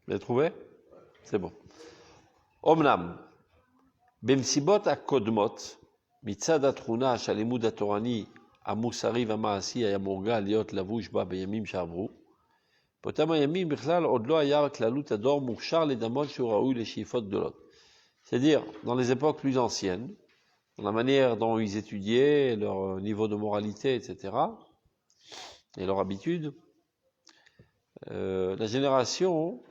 Vous l'avez trouvé? C'est bon. Omnam, במסיבות הקודמות, מצד התכונה שהלימוד התורני המוסרי והמעשי היה מורגל להיות לבוש בה בימים שעברו, באותם הימים בכלל עוד לא היה כללות הדור מוכשר לדמות שהוא ראוי לשאיפות גדולות. C'est-à-dire, dans les époques plus anciennes, dans la manière dont ils étudiaient, leur niveau de moralité, etc., et leur habitude, la génération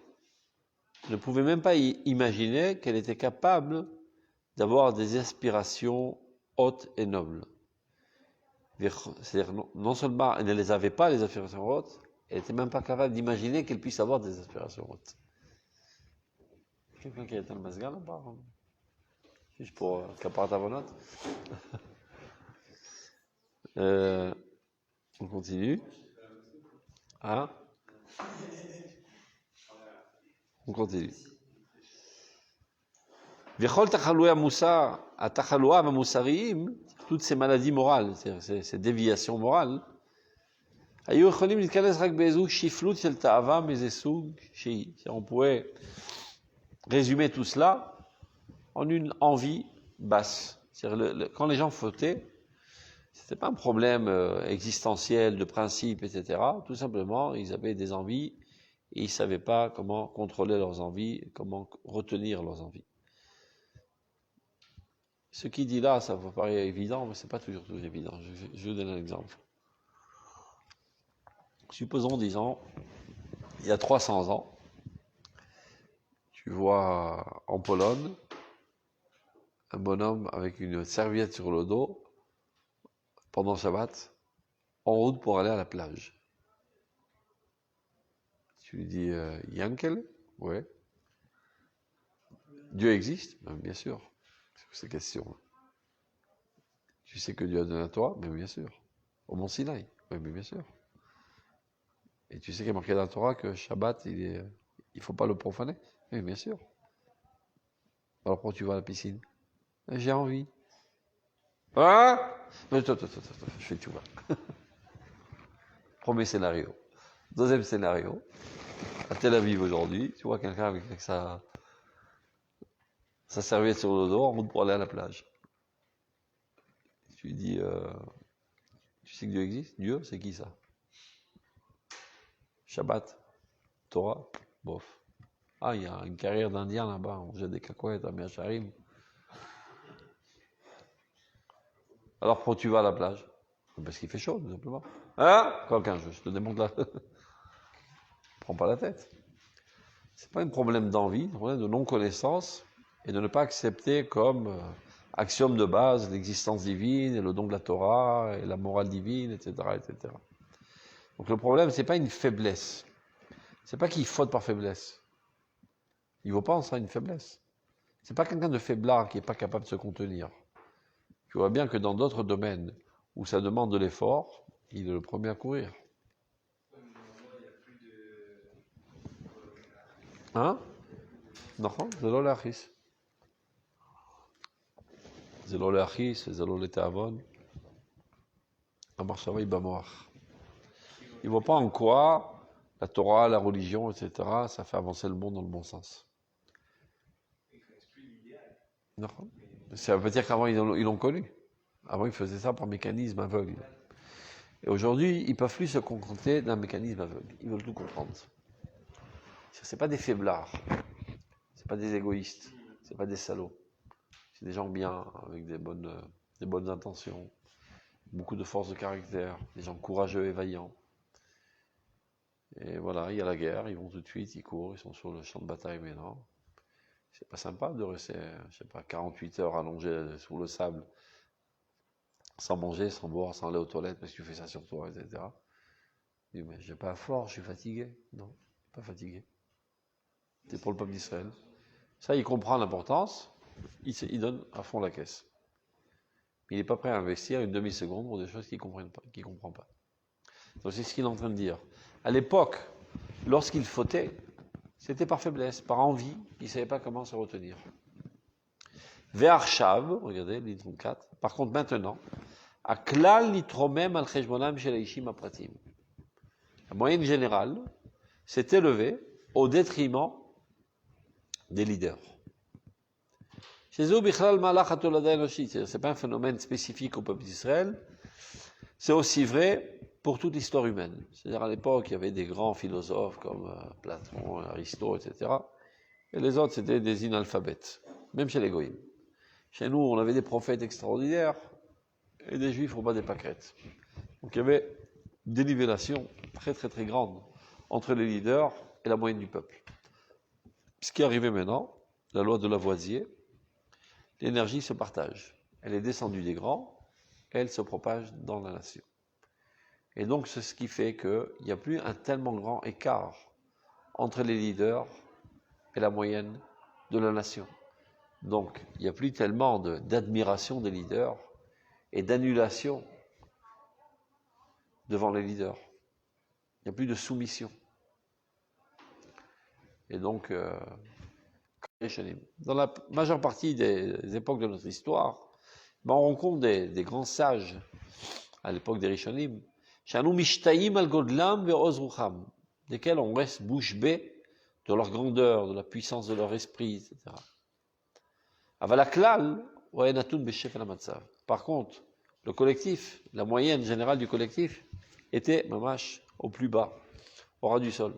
ne pouvait même pas imaginer qu'elle était capable d'avoir des aspirations hautes et nobles. C'est-à-dire, non seulement elle ne les avait pas, les aspirations hautes, elle n'était même pas capable d'imaginer qu'elle puisse avoir des aspirations hautes. Quelqu'un qui a été le masgal ou pas? Juste pour caparat à vos notes. On continue. Hein? On continue. V'chol tachaloua moussa, atachaloua moussariim, toutes ces maladies morales, ces déviations morales, היו יכולים להתכנס רק באיזו שפלות של תאווה מאיזה סוג שהיא. On pourrait résumer tout cela en une envie basse. Quand les gens fautaient, c'était pas un problème existentiel, de principe, etc. Tout simplement, ils avaient des envies et ils savaient pas comment contrôler leurs envies, comment retenir leurs envies. Ce qui dit là, ça vous paraît évident, mais c'est pas toujours évident. Je vous donne un exemple. Supposons, disons, il y a 300 ans, tu vois en Pologne un bonhomme avec une serviette sur le dos pendant Shabbat, en route pour aller à la plage. Tu lui dis, Yankel? Ouais. Dieu existe? Ben, bien sûr. C'est ces questions. Tu sais que Dieu a donné à toi? Mais bien sûr. Au Mont Sinaï? Oui, mais bien sûr. Et tu sais qu'il est marqué dans la Torah que Shabbat, il faut pas le profaner? Oui, bien sûr. Alors pourquoi tu vas à la piscine? J'ai envie. Hein? Mais attends, je fais tout va. Premier scénario. Deuxième scénario. À Tel Aviv aujourd'hui, tu vois quelqu'un avec sa serviette sur le dos en route pour aller à la plage. Tu lui dis, tu sais que Dieu existe? Dieu, c'est qui ça? Shabbat, Torah, bof. Ah, il y a une carrière d'Indien là-bas, on jette des cacahuètes à Miacharim. Alors pourquoi tu vas à la plage? Parce qu'il fait chaud, tout simplement. Hein? Quelqu'un, je te démonte là. Prends pas la tête. C'est pas un problème d'envie, c'est un problème de non-connaissance et de ne pas accepter comme axiome de base l'existence divine et le don de la Torah et la morale divine, etc., etc. Donc le problème, c'est pas une faiblesse. C'est pas qu'il faute par faiblesse. Il ne vaut pas en ça une faiblesse. C'est pas quelqu'un de faiblard qui est pas capable de se contenir. Tu vois bien que dans d'autres domaines où ça demande de l'effort, il est le premier à courir. Hein? Non, זה לא להכיס. זה לא להכיס, זה לא לתאבון. המחשבה היא במוח. Il ne voit pas en quoi la Torah, la religion, etc., ça fait avancer le monde dans le bon sens. Non. Ça veut dire qu'avant, ils l'ont connu. Avant, ils faisaient ça par mécanisme aveugle. Et aujourd'hui, ils ne peuvent plus se contenter d'un mécanisme aveugle. Ils veulent tout comprendre. Ce n'est pas des faiblards. Ce n'est pas des égoïstes. Ce n'est pas des salauds. C'est des gens bien, avec des bonnes intentions, beaucoup de force de caractère, des gens courageux et vaillants. Et voilà, il y a la guerre, ils vont tout de suite, ils courent, ils sont sur le champ de bataille maintenant. C'est pas sympa de rester, je sais pas, 48 heures allongé sous le sable, sans manger, sans boire, sans aller aux toilettes parce que tu fais ça sur toi, etc. Je dis, mais j'ai pas force, je suis fatigué. Non, pas fatigué. C'est pour le peuple d'Israël. Ça, il comprend l'importance, il donne à fond la caisse. Il n'est pas prêt à investir une demi-seconde pour des choses qu'il ne comprend pas. Donc c'est ce qu'il est en train de dire. À l'époque, lorsqu'il fautait, c'était par faiblesse, par envie, il ne savait pas comment se retenir. Ve'arshav, regardez, ligne 34. Par contre, maintenant, à klal nitromem al cheshbonam shel haishim apratim. La moyenne générale s'est élevée au détriment des leaders. Chez eux, Bichlal Malach Hatolada Enoshit, c'est pas un phénomène spécifique au peuple d'Israël, c'est aussi vrai pour toute l'histoire humaine. C'est-à-dire à l'époque, il y avait des grands philosophes comme Platon, Aristote, etc. Et les autres, c'était des inalphabètes, même chez les goïms. Chez nous, on avait des prophètes extraordinaires et des juifs au bas des pâquerettes. Donc il y avait des nivellations très très très grandes entre les leaders et la moyenne du peuple. Ce qui est arrivé maintenant, la loi de Lavoisier, l'énergie se partage. Elle est descendue des grands, et elle se propage dans la nation. Et donc c'est ce qui fait qu'il n'y a plus un tellement grand écart entre les leaders et la moyenne de la nation. Donc il n'y a plus tellement d'admiration des leaders et d'annulation devant les leaders. Il n'y a plus de soumission. Et donc, dans la majeure partie des époques de notre histoire, on rencontre des grands sages à l'époque des Rishonim, desquels on reste bouche bée de leur grandeur, de la puissance de leur esprit, etc. Par contre, le collectif, la moyenne générale du collectif, était mamash au plus bas, au ras du sol.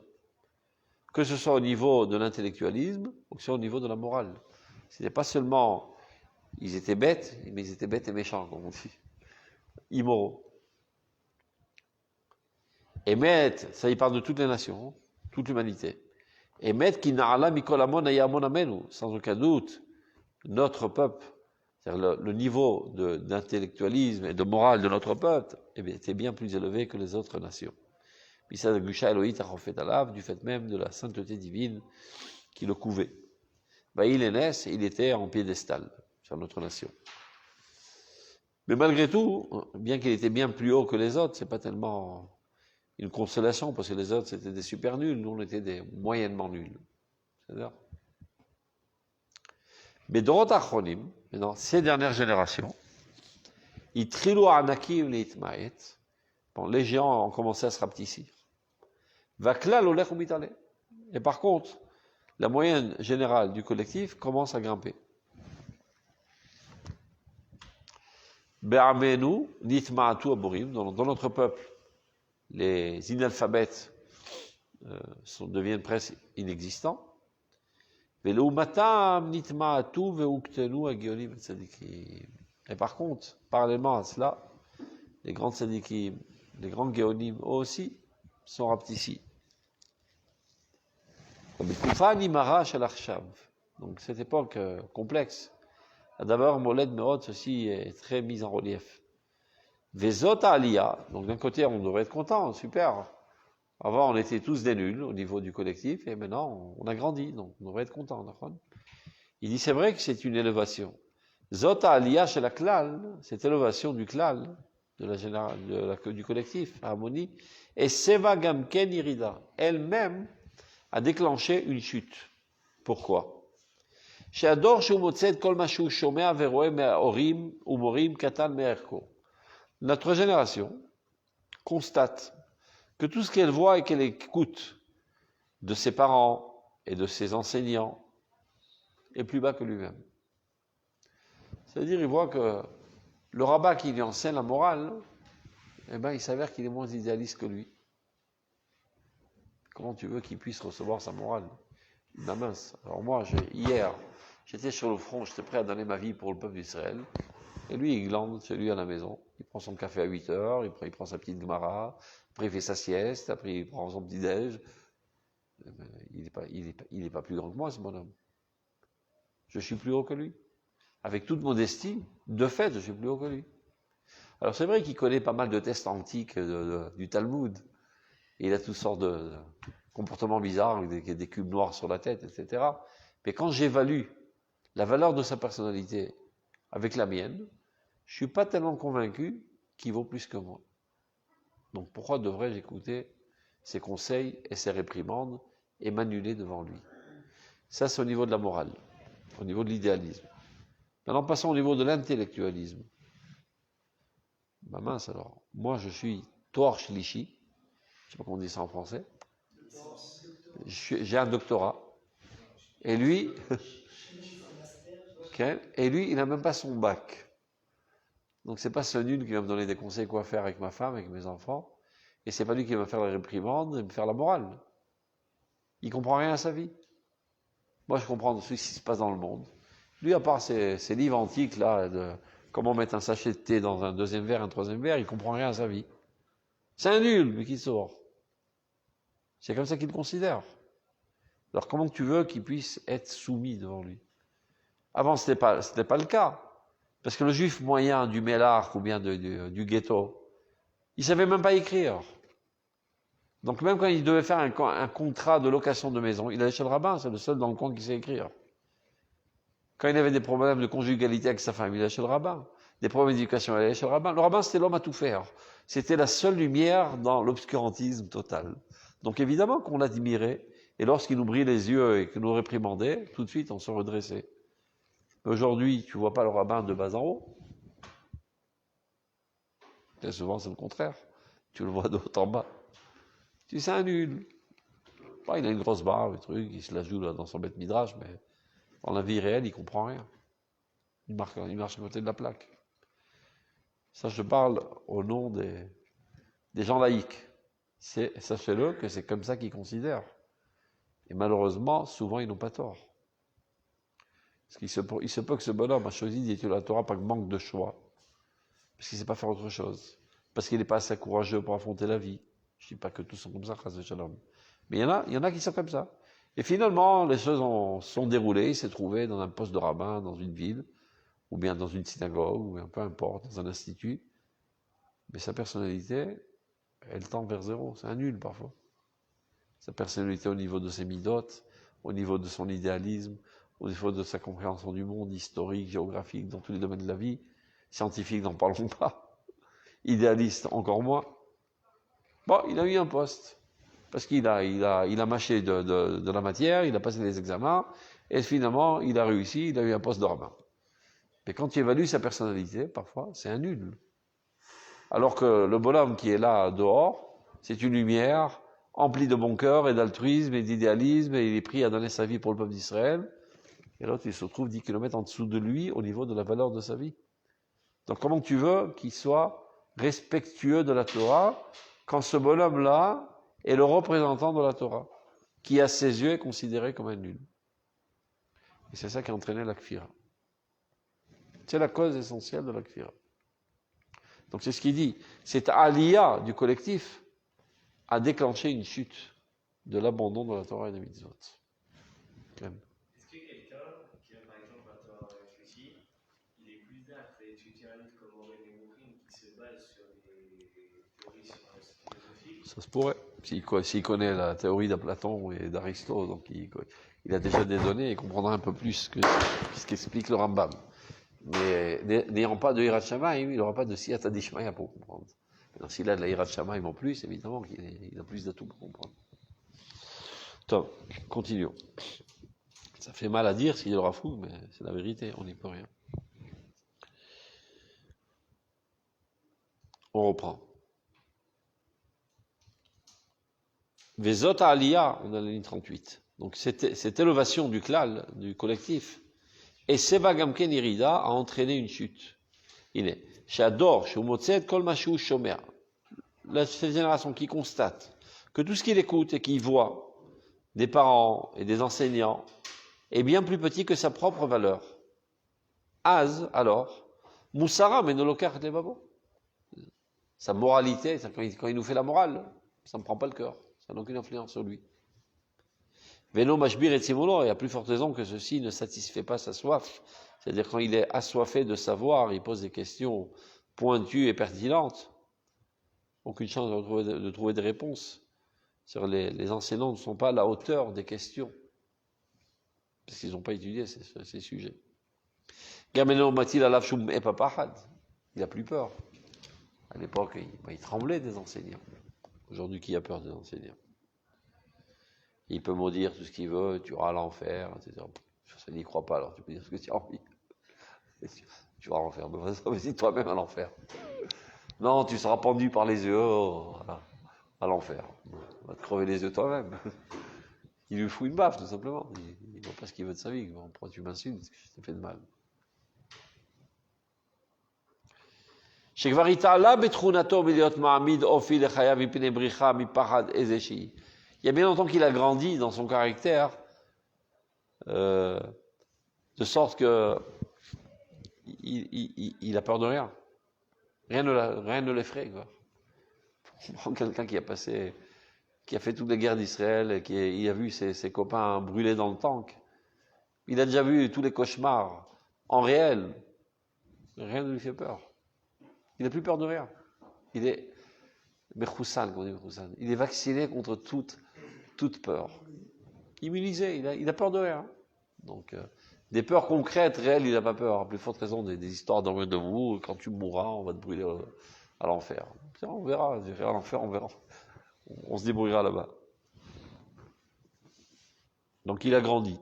Que ce soit au niveau de l'intellectualisme ou que ce soit au niveau de la morale. C'était pas seulement, ils étaient bêtes, mais ils étaient bêtes et méchants, comme on dit. Immoraux. Emet, ça y parle de toutes les nations, toute l'humanité. Emet ki na'ala mikol amon ayamon amenu, sans aucun doute, notre peuple, c'est-à-dire le niveau d'intellectualisme et de morale de notre peuple, était bien plus élevé que les autres nations. Du fait même de la sainteté divine qui le couvait. Il était en piédestal sur notre nation. Mais malgré tout, bien qu'il était bien plus haut que les autres, c'est pas tellement une consolation, parce que les autres c'était des super nuls, nous on était des moyennement nuls. C'est-à-dire, mais dans ces dernières générations, les géants ont commencé à se rapetissir. Et par contre, la moyenne générale du collectif commence à grimper. Dans notre peuple, les inalphabètes deviennent presque inexistants. Et par contre, parallèlement à cela, les grands tzadikim, les grands géonim aussi sont rapetissés. Donc cette époque complexe, d'abord Moled Meod, ceci est très mis en relief. Vezot Aliyah, donc d'un côté on devrait être content, super. Avant on était tous des nuls au niveau du collectif, et maintenant on a grandi, donc on devrait être content. Il dit c'est vrai que c'est une élévation. Zot Aliyah chez la klal, cette élévation du klal, du collectif, harmonie, et Seva Gamken Irida, elle-même a déclenché une chute. Pourquoi? Notre génération constate que tout ce qu'elle voit et qu'elle écoute de ses parents et de ses enseignants est plus bas que lui-même. C'est-à-dire, il voit que le rabbin qui lui enseigne la morale, il s'avère qu'il est moins idéaliste que lui. Comment tu veux qu'il puisse recevoir sa morale? La mince. Alors moi, hier, j'étais sur le front, j'étais prêt à donner ma vie pour le peuple d'Israël. Et lui, il glande chez lui à la maison. Il prend son café à 8 heures, il prend sa petite gemara, après il fait sa sieste, après il prend son petit déj. Il est pas plus grand que moi, ce bonhomme. Je suis plus haut que lui. Avec toute modestie, de fait, je suis plus haut que lui. Alors c'est vrai qu'il connaît pas mal de textes antiques du Talmud. Il a toutes sortes de comportements bizarres, avec des cubes noirs sur la tête, etc. Mais quand j'évalue la valeur de sa personnalité avec la mienne, je suis pas tellement convaincu qu'il vaut plus que moi. Donc pourquoi devrais-je écouter ses conseils et ses réprimandes et m'annuler devant lui? Ça, c'est au niveau de la morale, au niveau de l'idéalisme. Maintenant, passons au niveau de l'intellectualisme. Mince alors, moi je suis Toar Shlishi, je sais pas comment on dit ça en français. J'ai un doctorat. Et lui, okay, et lui, il n'a même pas son bac. Donc c'est pas ce nul qui va me donner des conseils quoi faire avec ma femme, avec mes enfants. Et c'est pas lui qui va me faire la réprimande et me faire la morale. Il comprend rien à sa vie. Moi, je comprends ce qui se passe dans le monde. Lui, à part ces livres antiques, là, de comment mettre un sachet de thé dans un deuxième verre, un troisième verre, il comprend rien à sa vie. C'est un nul, mais qui sort. C'est comme ça qu'il le considère. Alors, comment tu veux qu'il puisse être soumis devant lui? Avant, c'était pas le cas. Parce que le juif moyen du Mélarc ou bien du ghetto, il savait même pas écrire. Donc même quand il devait faire un contrat de location de maison, il allait chez le rabbin, c'est le seul dans le coin qui sait écrire. Quand il avait des problèmes de conjugalité avec sa femme, il allait chez le rabbin. Des problèmes d'éducation, il allait chez le rabbin. Le rabbin, c'était l'homme à tout faire. C'était la seule lumière dans l'obscurantisme total. Donc évidemment qu'on l'admirait, et lorsqu'il nous brillait les yeux et qu'il nous réprimandait, tout de suite on se redressait. Aujourd'hui, tu vois pas le rabbin de bas en haut. Et souvent c'est le contraire. Tu le vois de haut en bas. Tu sais, c'est un nul. Bah, il a une grosse barbe, un truc, il se la joue là dans son bête midrash, mais dans la vie réelle, il comprend rien. Il marche à côté de la plaque. Ça, je parle au nom des gens laïcs. Sachez-le que c'est comme ça qu'ils considèrent. Et malheureusement, souvent, ils n'ont pas tort. Parce qu'il se peut que ce bonhomme a choisi d'étudier la Torah par manque de choix. Parce qu'il ne sait pas faire autre chose. Parce qu'il n'est pas assez courageux pour affronter la vie. Je ne dis pas que tous sont comme ça, chas v'shalom. Mais il y en a qui sont comme ça. Et finalement, les choses sont déroulées. Il s'est trouvé dans un poste de rabbin, dans une ville, ou bien dans une synagogue, ou bien peu importe, dans un institut. Mais sa personnalité, elle tend vers zéro. C'est un nul parfois. Sa personnalité au niveau de ses midotes, au niveau de son idéalisme, au niveau de sa compréhension du monde, historique, géographique, dans tous les domaines de la vie, scientifique, n'en parlons pas, idéaliste encore moins. Bon, il a eu un poste, parce qu'il a mâché de la matière, il a passé les examens, et finalement, il a réussi, il a eu un poste de rabbin. Mais quand tu évalues sa personnalité, parfois, c'est un nul. Alors que le bonhomme qui est là dehors, c'est une lumière emplie de bon cœur et d'altruisme et d'idéalisme, et il est pris à donner sa vie pour le peuple d'Israël. Et l'autre, il se trouve 10 kilomètres en dessous de lui au niveau de la valeur de sa vie. Donc comment tu veux qu'il soit respectueux de la Torah quand ce bonhomme-là est le représentant de la Torah, qui à ses yeux est considéré comme un nul? Et c'est ça qui a entraîné la kfira. C'est la cause essentielle de la kfira. Donc c'est ce qu'il dit. Cette aliyah du collectif a déclenché une chute de l'abandon de la Torah et des mitzvot. Est-ce que quelqu'un qui a par exemple un Torah réfléchi, il est plus apte à étudier un livre comme Moreh Nevuchim qui se base sur des théories philosophiques? Ça se pourrait. S'il connaît la théorie d'Platon et d'Aristote, donc il a déjà des données et comprendra un peu plus que ce qu'explique le Rambam. Mais n'ayant pas de Hirat Shamayim, il n'aura pas de Siyata Dishmaya pour comprendre. Alors, s'il a de la Hirat Shamayim en plus, évidemment qu'il a plus d'atouts pour comprendre. Top, continuons. Ça fait mal à dire s'il aura fou, mais c'est la vérité, on n'y peut rien. On reprend. Vezot Aliyah, on a la ligne 38. Donc cette élévation du klal, du collectif, et Seva Gamken Irida a entraîné une chute. Il est Shador, Shumotset, Kol Mashu Shomer. Cette génération qui constate que tout ce qu'il écoute et qu'il voit des parents et des enseignants est bien plus petit que sa propre valeur. Az, alors, Moussara menolokar levavo. Sa moralité, quand il nous fait la morale, ça ne prend pas le cœur, ça n'a aucune influence sur lui. Veno mashbir et tzimulo, et à plus forte raison que ceci ne satisfait pas sa soif. C'est-à-dire quand il est assoiffé de savoir, il pose des questions pointues et pertinentes. Aucune chance de trouver des réponses. Les enseignants ne sont pas à la hauteur des questions. Parce qu'ils n'ont pas étudié ces sujets. Gameno matil alav shum e papahad. Il a plus peur. À l'époque, il tremblait des enseignants. Aujourd'hui, qui a peur des enseignants? Il peut maudire tout ce qu'il veut, tu auras l'enfer, etc. Je n'y crois pas, alors tu peux dire ce que tu as envie. Tu auras l'enfer, mais vas-y toi-même à l'enfer. Non, tu seras pendu par les yeux à l'enfer. On va te crever les yeux toi-même. Il lui fout une baffe, tout simplement. Il ne voit pas ce qu'il veut de sa vie. Bon, pourquoi tu m'insultes? Parce que je t'ai fait de mal. Il y a bien longtemps qu'il a grandi dans son caractère, de sorte que il a peur de rien. Rien ne l'effraie, quoi. Quelqu'un qui a fait toutes les guerres d'Israël, il a vu ses copains brûler dans le tank. Il a déjà vu tous les cauchemars en réel. Rien ne lui fait peur. Il n'a plus peur de rien. Il est Mechousan, comme on dit Mechousan. Il est vacciné contre toute peur. Immunisé, il a peur de rien. Donc, des peurs concrètes, réelles, il n'a pas peur. À plus forte raison, des histoires dans de vous, quand tu mourras, on va te brûler à l'enfer. On verra, à l'enfer, on verra. On se débrouillera là-bas. Donc il a grandi.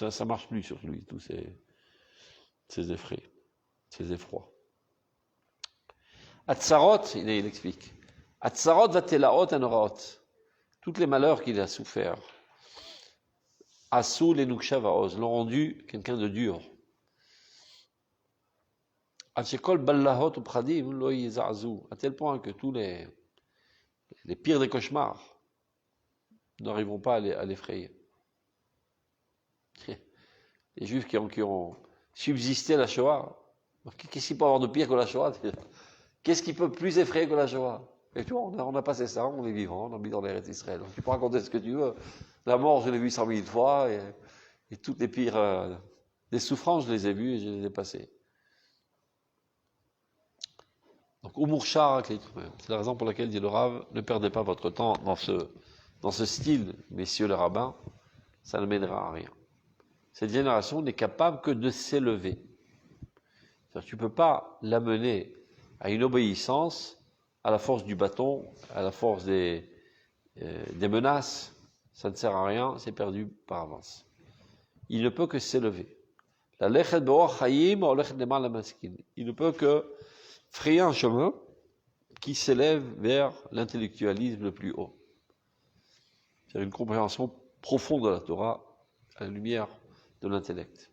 Ça marche plus sur lui, tous ces effraits, ces effrois. Atzarot, il explique. Atzarot vatelaot anoraot. Toutes les malheurs qu'il a souffert. Asou les nukshava'oz l'ont rendu quelqu'un de dur. Atchekol ballahot ou pradim lo yizazu. À tel point que tous les pires des cauchemars n'arriveront pas à l'effrayer. Les Juifs qui ont subsisté à la Shoah, qu'est-ce qu'il peut avoir de pire que la Shoah? Qu'est-ce qui peut plus effrayer que la Shoah? Et tu vois, on a passé ça, on est vivant, on a mis dans l'Eretz Israël. Tu peux raconter ce que tu veux. La mort, je l'ai vue 100 000 fois, et toutes les pires des souffrances, je les ai vues et je les ai passées. Donc, Umurshar, c'est la raison pour laquelle, dit le Rav, ne perdez pas votre temps dans ce style, messieurs les rabbins, ça ne mènera à rien. Cette génération n'est capable que de s'élever. Tu ne peux pas l'amener à une obéissance à la force du bâton, à la force des menaces. Ça ne sert à rien, c'est perdu par avance. Il ne peut que s'élever. Il ne peut que frayer un chemin qui s'élève vers l'intellectualisme le plus haut. C'est une compréhension profonde de la Torah à la lumière de l'intellect.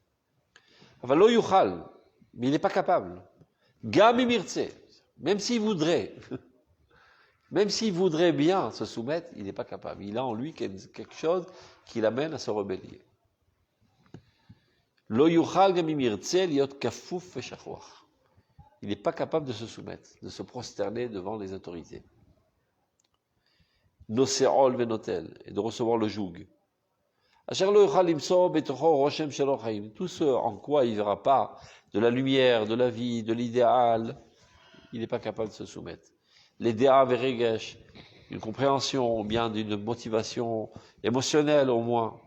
Mais il n'est pas capable. Même s'il voudrait bien se soumettre, il n'est pas capable. Il a en lui quelque chose qui l'amène à se rebeller. Il n'est pas capable de se soumettre, de se prosterner devant les autorités. Et de recevoir le joug. Tout ce en quoi il ne verra pas de la lumière, de la vie, de l'idéal, il n'est pas capable de se soumettre. L'idéal veregesh, une compréhension, ou bien d'une motivation émotionnelle au moins.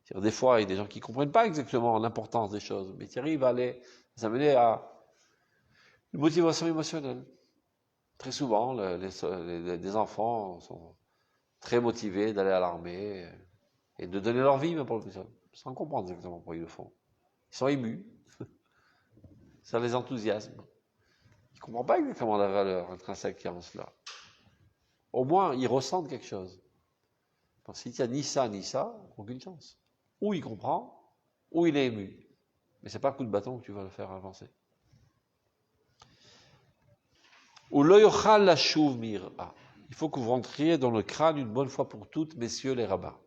C'est-à-dire, des fois, il y a des gens qui ne comprennent pas exactement l'importance des choses, mais qui arrivent à les amener à une motivation émotionnelle. Très souvent, des enfants sont très motivés d'aller à l'armée et de donner leur vie, même pour le sans comprendre exactement pourquoi ils le font. Ils sont émus. Ça les enthousiasme. Ils ne comprennent pas exactement la valeur intrinsèque qu'il y a en cela. Au moins, ils ressentent quelque chose. Parce qu'il n'y a ni ça, aucune chance. Ou il comprend, ou il est ému. Mais ce n'est pas un coup de bâton que tu vas le faire avancer. Ou l'oyochal la chouv mir'a. Il faut que vous rentriez dans le crâne une bonne fois pour toutes, messieurs les rabbins.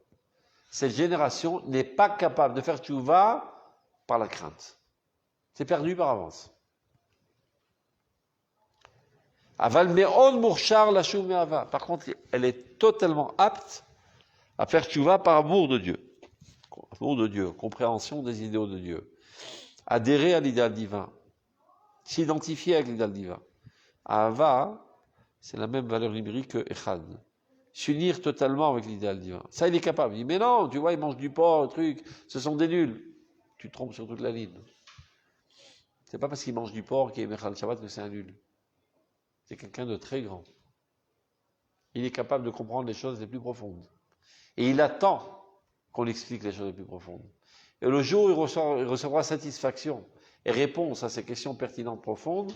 Cette génération n'est pas capable de faire tchouva par la crainte. C'est perdu par avance. Aval me'on murshar la chouv me'ava. Par contre, elle est totalement apte à faire tchouva par amour de Dieu. Amour de Dieu, compréhension des idéaux de Dieu. Adhérer à l'idéal divin. S'identifier avec l'idéal divin. Ava, c'est la même valeur numérique que Echad. S'unir totalement avec l'idéal divin. Ça, il est capable. Il dit, mais non, tu vois, ils mangent du porc, le truc, ce sont des nuls. Tu te trompes sur toute la ligne. C'est pas parce qu'il mange du porc qu'il est Mechal Shabbat que c'est un nul. C'est quelqu'un de très grand. Il est capable de comprendre les choses les plus profondes. Et il attend qu'on lui explique les choses les plus profondes. Et le jour où il recevra satisfaction et réponse à ces questions pertinentes profondes,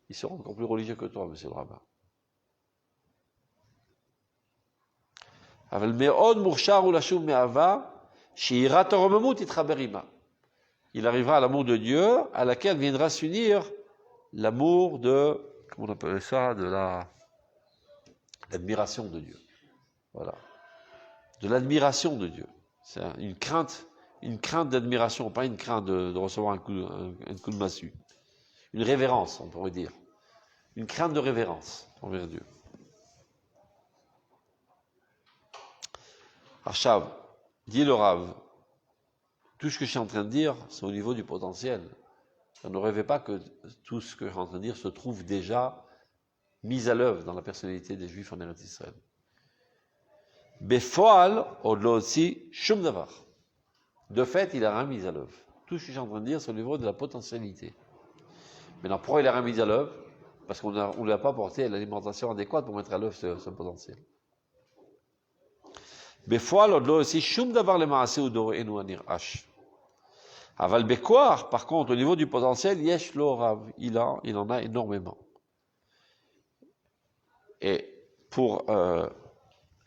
il sera encore plus religieux que toi, monsieur le rabbin. אבל מאוד מוכשר הוא לשוב מאהבה, שיראת הרוממות יתחבר עימה. Il arrivera à l'amour de Dieu, à laquelle viendra s'unir l'amour de, comment on appelle ça, de l'admiration de Dieu. Voilà. De l'admiration de Dieu. C'est une crainte d'admiration, pas une crainte de recevoir un coup de massue. Une révérence, on pourrait dire. Une crainte de révérence envers Dieu. Achav, dit le Rav, tout ce que je suis en train de dire, c'est au niveau du potentiel. Ne rêvez pas que tout ce que je suis en train de dire se trouve déjà mis à l'œuvre dans la personnalité des Juifs en Eretz Israël. Befoal, odlo aussi, shum davar. De fait, il a rien mis à l'œuvre. Tout ce que je suis en train de dire, c'est au niveau de la potentialité. Maintenant, pourquoi il a rien mis à l'œuvre? Parce qu'on ne lui a pas apporté l'alimentation adéquate pour mettre à l'œuvre ce potentiel. Befoal, odlo aussi, shum davar le maaseh udor enu anir ash. Aval bekoar, par contre, au niveau du potentiel, yesh lo rav, il en a énormément. Et pour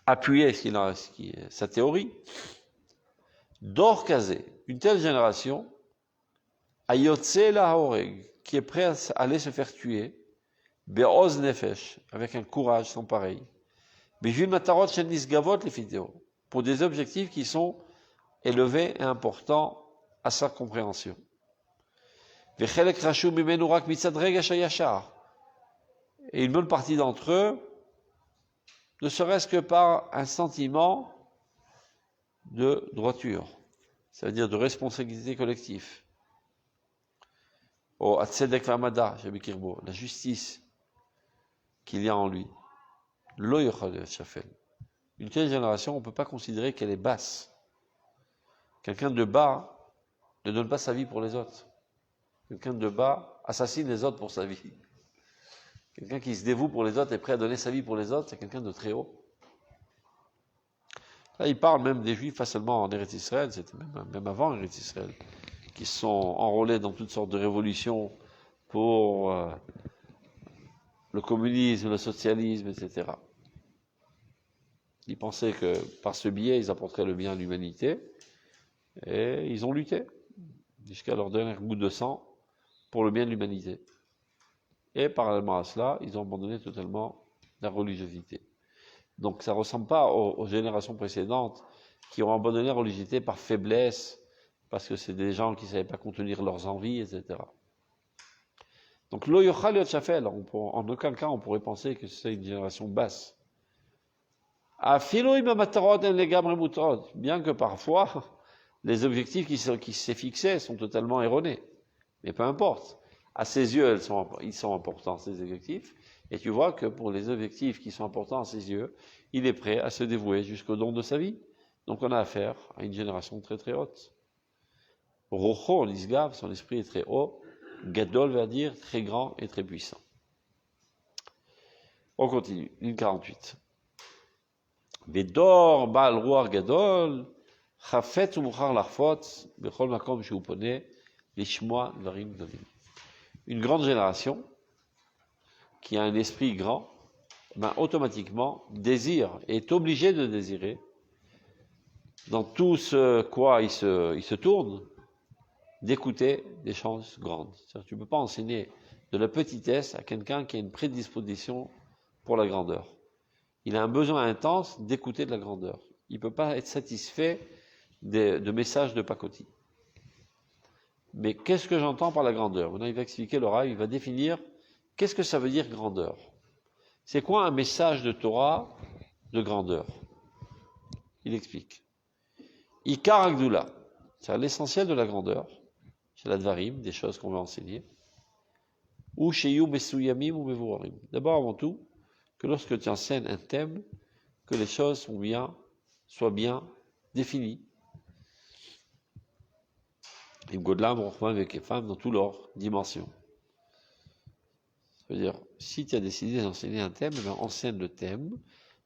appuyer sa théorie, Dor Kazé, une telle génération, Ayotse la Haoreg, qui est prêt à aller se faire tuer, Be'oz Nefesh, avec un courage sans pareil, Bejul Matarot Shen Nisgavot les vidéos, pour des objectifs qui sont élevés et importants à sa compréhension. Vechelek Rashu Mimenu Rak Mitzad Regesh Hayashar, et une bonne partie d'entre eux, ne serait-ce que par un sentiment de droiture, ça veut dire de responsabilité collective. Au Atzedek Vamada, la justice qu'il y a en lui. Lo yochal shafel. Une telle génération, on ne peut pas considérer qu'elle est basse. Quelqu'un de bas ne donne pas sa vie pour les autres. Quelqu'un de bas assassine les autres pour sa vie. Quelqu'un qui se dévoue pour les autres et prêt à donner sa vie pour les autres, c'est quelqu'un de très haut. Là, il parle même des Juifs, pas seulement en Eretz Israël, c'était même avant Eretz Israël, qui sont enrôlés dans toutes sortes de révolutions pour le communisme, le socialisme, etc. Ils pensaient que par ce biais, ils apporteraient le bien à l'humanité, et ils ont lutté jusqu'à leur dernier goutte de sang pour le bien de l'humanité. Et parallèlement à cela, ils ont abandonné totalement la religiosité. Donc ça ne ressemble pas aux générations précédentes qui ont abandonné la religiosité par faiblesse, parce que c'est des gens qui ne savaient pas contenir leurs envies, etc. Donc lo yochal yot shafel, en aucun cas on pourrait penser que c'est une génération basse. Bien que parfois les objectifs qui s'est fixés sont totalement erronés. Mais peu importe. À ses yeux, ils sont importants, ces objectifs. Et tu vois que pour les objectifs qui sont importants à ses yeux, il est prêt à se dévouer jusqu'au don de sa vie. Donc on a affaire à une génération très très haute. Rocho, l'isgav, son esprit est très haut. Gadol veut dire très grand et très puissant. On continue, ligne 48. Vedor Baal Ruach Gadol, Chafetz Umuchar Larfot, Bechol Makom Sheu Pone, Lishmoa Dvarim Gdolim. Une grande génération qui a un esprit grand, automatiquement désire et est obligé de désirer dans tout ce quoi il se tourne, d'écouter des choses grandes. C'est-à-dire, tu ne peux pas enseigner de la petitesse à quelqu'un qui a une prédisposition pour la grandeur. Il a un besoin intense d'écouter de la grandeur. Il ne peut pas être satisfait de messages de pacotille. Mais qu'est-ce que j'entends par la grandeur? Maintenant, il va expliquer le Rav, il va définir qu'est-ce que ça veut dire grandeur. C'est quoi un message de Torah de grandeur? Il explique. Ikar Agdula, c'est l'essentiel de la grandeur, c'est la Dvarim, des choses qu'on va enseigner. Ou Sheyu Mesuyamim ou Mevuarim. D'abord, avant tout, que lorsque tu enseignes un thème, que les choses soient bien définies. Et Godlam, Rochman, avec les femmes dans toutes leurs dimensions. C'est-à-dire, si tu as décidé d'enseigner un thème, ben enseigne le thème,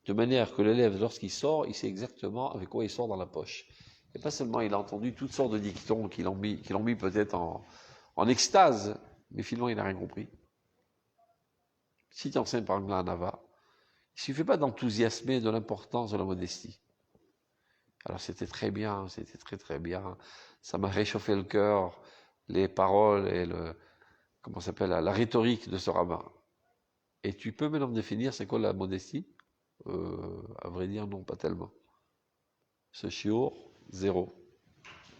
de manière que l'élève, lorsqu'il sort, il sait exactement avec quoi il sort dans la poche. Et pas seulement il a entendu toutes sortes de dictons qui l'ont mis peut-être en extase, mais finalement il n'a rien compris. Si tu enseignes par exemple à Nava, il ne suffit pas d'enthousiasmer de l'importance de la modestie. Alors c'était très bien, c'était très très bien. Ça m'a réchauffé le cœur, les paroles et comment ça s'appelle, la rhétorique de ce rabbin. Et tu peux maintenant me définir c'est quoi la modestie? À vrai dire, non, pas tellement. Ce shiur, zéro.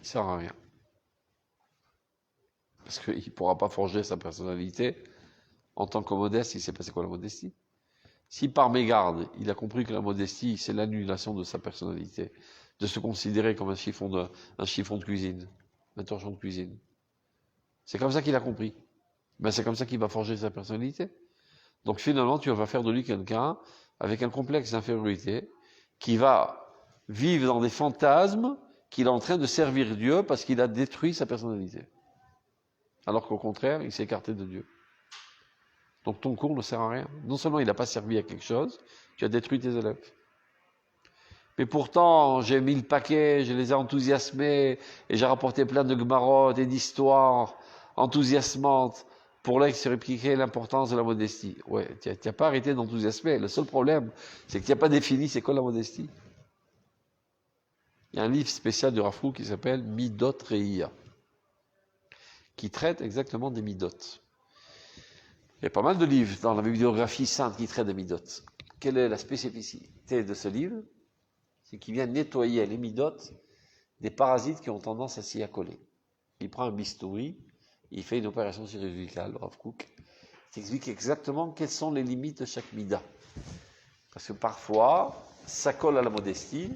Il sert à rien. Parce qu'il ne pourra pas forger sa personnalité. En tant que modeste, il sait pas c'est quoi la modestie. Si par mégarde, il a compris que la modestie, c'est l'annulation de sa personnalité, de se considérer comme un chiffon de cuisine, un torchon de cuisine. C'est comme ça qu'il a compris. Ben, c'est comme ça qu'il va forger sa personnalité. Donc finalement, tu vas faire de lui quelqu'un avec un complexe d'infériorité qui va vivre dans des fantasmes qu'il est en train de servir Dieu parce qu'il a détruit sa personnalité. Alors qu'au contraire, il s'est écarté de Dieu. Donc ton cours ne sert à rien. Non seulement il n'a pas servi à quelque chose, tu as détruit tes élèves. Mais pourtant, j'ai mis le paquet, je les ai enthousiasmés, et j'ai rapporté plein de gmarottes et d'histoires enthousiasmantes pour leur expliquer l'importance de la modestie. Ouais, tu n'as pas arrêté d'enthousiasmer. Le seul problème, c'est que tu n'as pas défini c'est quoi la modestie. Il y a un livre spécial de Rav Kook qui s'appelle Midot Reia, qui traite exactement des midot. Il y a pas mal de livres dans la bibliographie sainte qui traitent des midot. Quelle est la spécificité de ce livre? C'est qu'il vient nettoyer les midot des parasites qui ont tendance à s'y accoler. Il prend un bistouri, il fait une opération chirurgicale, Rav Kook. Il explique exactement quelles sont les limites de chaque mida. Parce que parfois, ça colle à la modestie,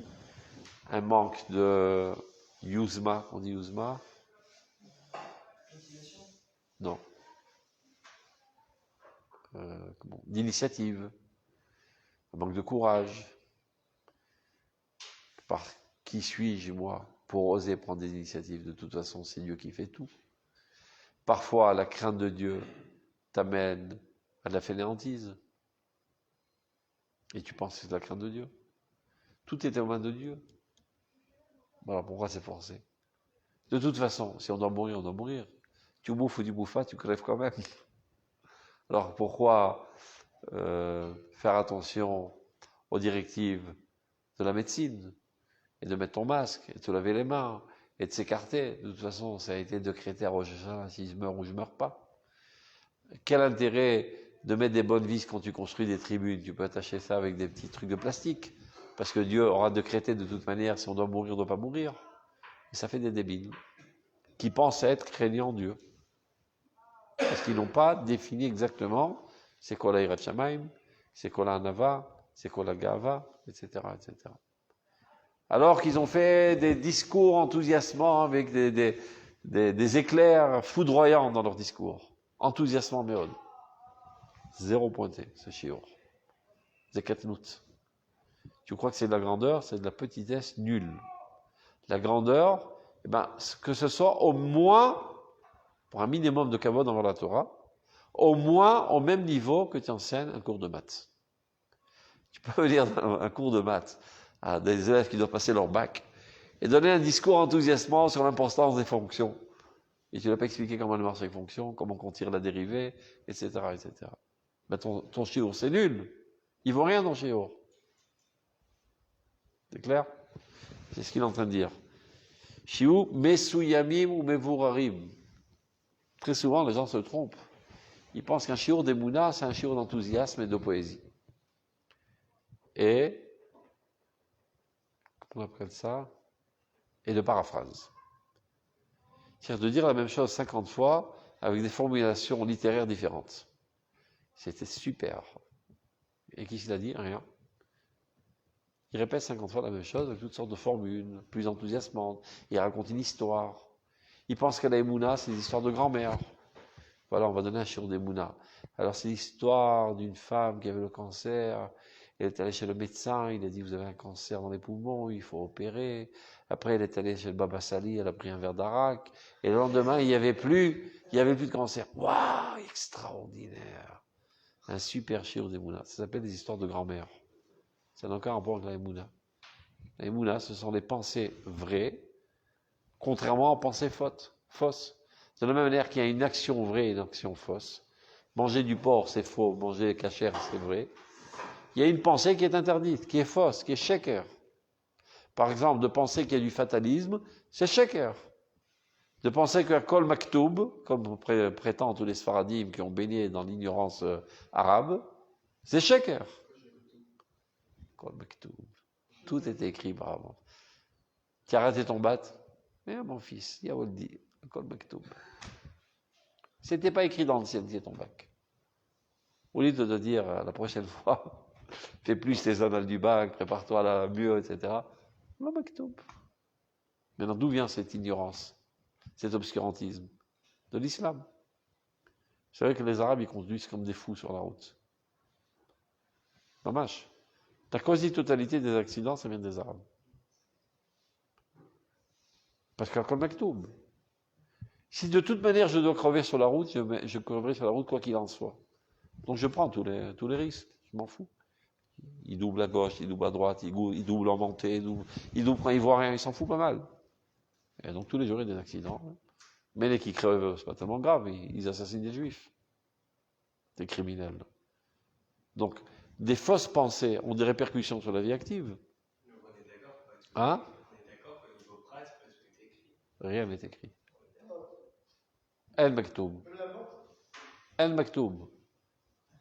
un manque de yuzma, on dit yuzma? Non. D'initiative, un manque de courage. Par qui suis-je, moi, pour oser prendre des initiatives? De toute façon, c'est Dieu qui fait tout. Parfois, la crainte de Dieu t'amène à de la fainéantise. Et tu penses que c'est la crainte de Dieu. Tout est aux mains de Dieu. Alors pourquoi c'est forcé? De toute façon, si on doit mourir, on doit mourir. Tu bouffes ou tu bouffes pas, tu crèves quand même. Alors pourquoi faire attention aux directives de la médecine et de mettre ton masque, et de te laver les mains, et de s'écarter? De toute façon, ça a été décrété à Rosh Hashanah, si je meurs ou je meurs pas. Quel intérêt de mettre des bonnes vis quand tu construis des tribunes? Tu peux attacher ça avec des petits trucs de plastique, parce que Dieu aura décrété de toute manière si on doit mourir ou on ne doit pas mourir. Et ça fait des débiles qui pensent être craignant Dieu. Parce qu'ils n'ont pas défini exactement c'est quoi la Hirat Shamayim, c'est quoi la Hanava, c'est quoi la Gava, etc., etc. Alors qu'ils ont fait des discours enthousiasmants avec des éclairs foudroyants dans leurs discours. Enthousiasmant méode. Zéro pointé, ce shiur. Zekatnout. Tu crois que c'est de la grandeur, c'est de la petitesse nulle. La grandeur, eh ben, que ce soit au moins, pour un minimum de kavod dans la Torah, au moins au même niveau que tu enseignes un cours de maths. Tu peux venir dans un cours de maths à des élèves qui doivent passer leur bac et donner un discours enthousiasmant sur l'importance des fonctions. Et tu ne l'as pas expliqué comment marchent les fonctions, comment on tire la dérivée, etc., etc. Ben ton shiur, c'est nul. Il vaut rien dans shiur. C'est clair? C'est ce qu'il est en train de dire. Shiur mesuyamim ou mevurarim. Très souvent, les gens se trompent. Ils pensent qu'un shiur d'Emouna, c'est un shiur d'enthousiasme et de poésie. Et, comment on appelle ça? Et de paraphrase. C'est-à-dire de dire la même chose 50 fois avec des formulations littéraires différentes. C'était super. Et qui l'a dit? Rien. Il répète 50 fois la même chose avec toutes sortes de formules, plus enthousiasmantes. Il raconte une histoire. Il pense que la Emouna, c'est des histoires de grand-mère. Voilà, on va donner un shiur d'Emouna. Alors c'est l'histoire d'une femme qui avait le cancer. Elle est allée chez le médecin, il a dit vous avez un cancer dans les poumons, il faut opérer. Après elle est allée chez le Baba Sali, elle a pris un verre d'arak. Et le lendemain il n'y avait plus de cancer. Waouh, extraordinaire. Un super shiur d'Emouna. Ça s'appelle des histoires de grand-mère. Ça n'a aucun rapport avec la Emouna. La Emouna, ce sont des pensées vraies, contrairement aux pensées fausses. De la même manière qu'il y a une action vraie et une action fausse. Manger du porc, c'est faux. Manger kasher, c'est vrai. Il y a une pensée qui est interdite, qui est fausse, qui est shaker. Par exemple, de penser qu'il y a du fatalisme, c'est sheker. De penser que Kol Maktoub, comme prétendent tous les Sfaradim qui ont baigné dans l'ignorance arabe, c'est sheker. Kol Maktoub. Tout était écrit par avant. Tu as raté ton bat? Mais mon fils, Yaouldi, Kol Maktoub. C'était pas écrit dans l'ancienneté ton bac. Au lieu de te dire la prochaine fois, fais plus tes annales du bac, prépare-toi à la mieux, etc. Le Maktoub. Maintenant, d'où vient cette ignorance, cet obscurantisme? De l'islam. C'est vrai que les Arabes, ils conduisent comme des fous sur la route. Dommage. La quasi-totalité des accidents, ça vient des Arabes. Parce qu'à Kol Maktoub. Si de toute manière je dois crever sur la route, je creverai sur la route quoi qu'il en soit. Donc je prends tous les risques, je m'en fous. Il double à gauche, il double à droite, il double en montée, il double quand il voit rien, il s'en fout pas mal. Et donc tous les jours il y a des accidents. Mais les qui crevent, c'est pas tellement grave, ils assassinent des juifs. Des criminels. Donc, des fausses pensées ont des répercussions sur la vie active. On est d'accord Hein? On est d'accord qu'au niveau pratique, tout est écrit. Rien n'est écrit. El Maktoum. El Maktoum.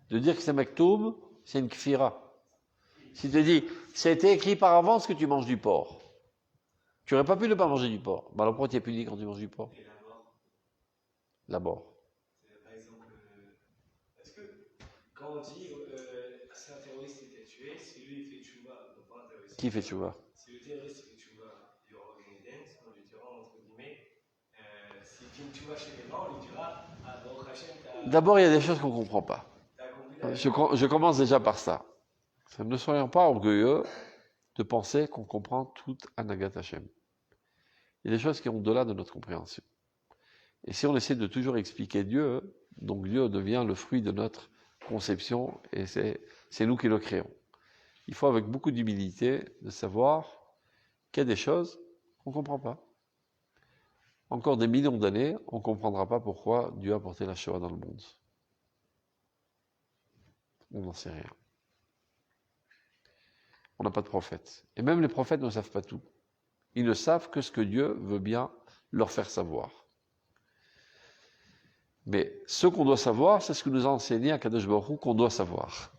De dire que c'est Maktoum, c'est une kfira. Si tu te dis, c'était écrit par avance que tu manges du porc. Tu n'aurais pas pu ne pas manger du porc. Ben alors pourquoi tu es puni quand tu manges du porc? Et la mort, La mort. par exemple, parce que quand on dit c'est un terroriste qui t'a tué, si lui il fait tchouva, non pas un terroriste. Qui fait tchouva? Si le terroriste fait tchouva, il y aura Ganédens, on lui dira entre guillemets, s'il fait une tchouva chez les gens, on lui dira ah bon, Hachem, D'abord, il y a des choses qu'on ne comprend pas. t'as accompli la Je commence déjà par ça. Ne soyons pas orgueilleux de penser qu'on comprend tout Anagat Hashem. Il y a des choses qui sont au-delà de notre compréhension. Et si on essaie de toujours expliquer Dieu, donc Dieu devient le fruit de notre conception et c'est nous qui le créons. Il faut avec beaucoup d'humilité de savoir qu'il y a des choses qu'on ne comprend pas. Encore des millions d'années, on ne comprendra pas pourquoi Dieu a porté la Shoah dans le monde. On n'en sait rien. On n'a pas de prophète. Et même les prophètes ne savent pas tout. Ils ne savent que ce que Dieu veut bien leur faire savoir. Mais ce qu'on doit savoir, c'est ce que nous a enseigné à Kadosh Baruch Hu qu'on doit savoir.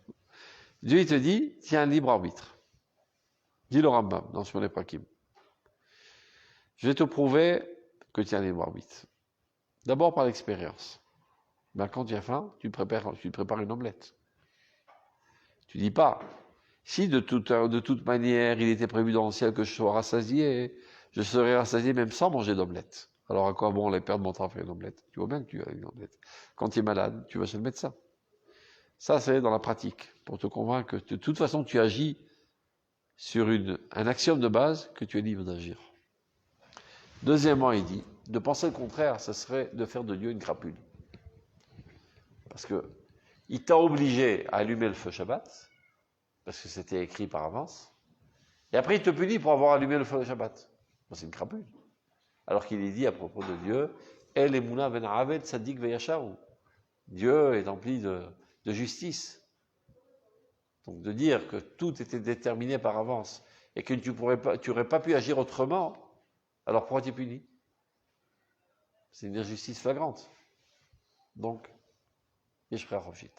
Dieu, il te dit, tiens un libre arbitre. Dis le Rambam dans Shmoneh Prakim. Je vais te prouver que tu as un libre arbitre. D'abord par l'expérience. Ben, quand tu as faim, tu prépares une omelette. Tu dis pas, si de toute manière il était prévu dans le ciel que je sois rassasié, je serais rassasié même sans manger d'omelette. Alors à quoi bon aller perdre mon temps à faire une omelette? Tu vois bien que tu as une omelette. Quand tu es malade, tu vas chez le médecin. Ça, c'est dans la pratique, pour te convaincre que de toute façon tu agis sur un axiome de base que tu es libre d'agir. Deuxièmement, il dit, de penser le contraire, ce serait de faire de Dieu une crapule. Parce que il t'a obligé à allumer le feu Shabbat, parce que c'était écrit par avance, et après il te punit pour avoir allumé le feu de Shabbat. Bon, c'est une crapule. Alors qu'il est dit à propos de Dieu, El Emuna ben Aved Sadik Veyasharu. Dieu est empli de justice. Donc de dire que tout était déterminé par avance et que tu n'aurais pas pu agir autrement, alors pourquoi tu es puni? C'est une injustice flagrante. Donc, Yeshra Roshit.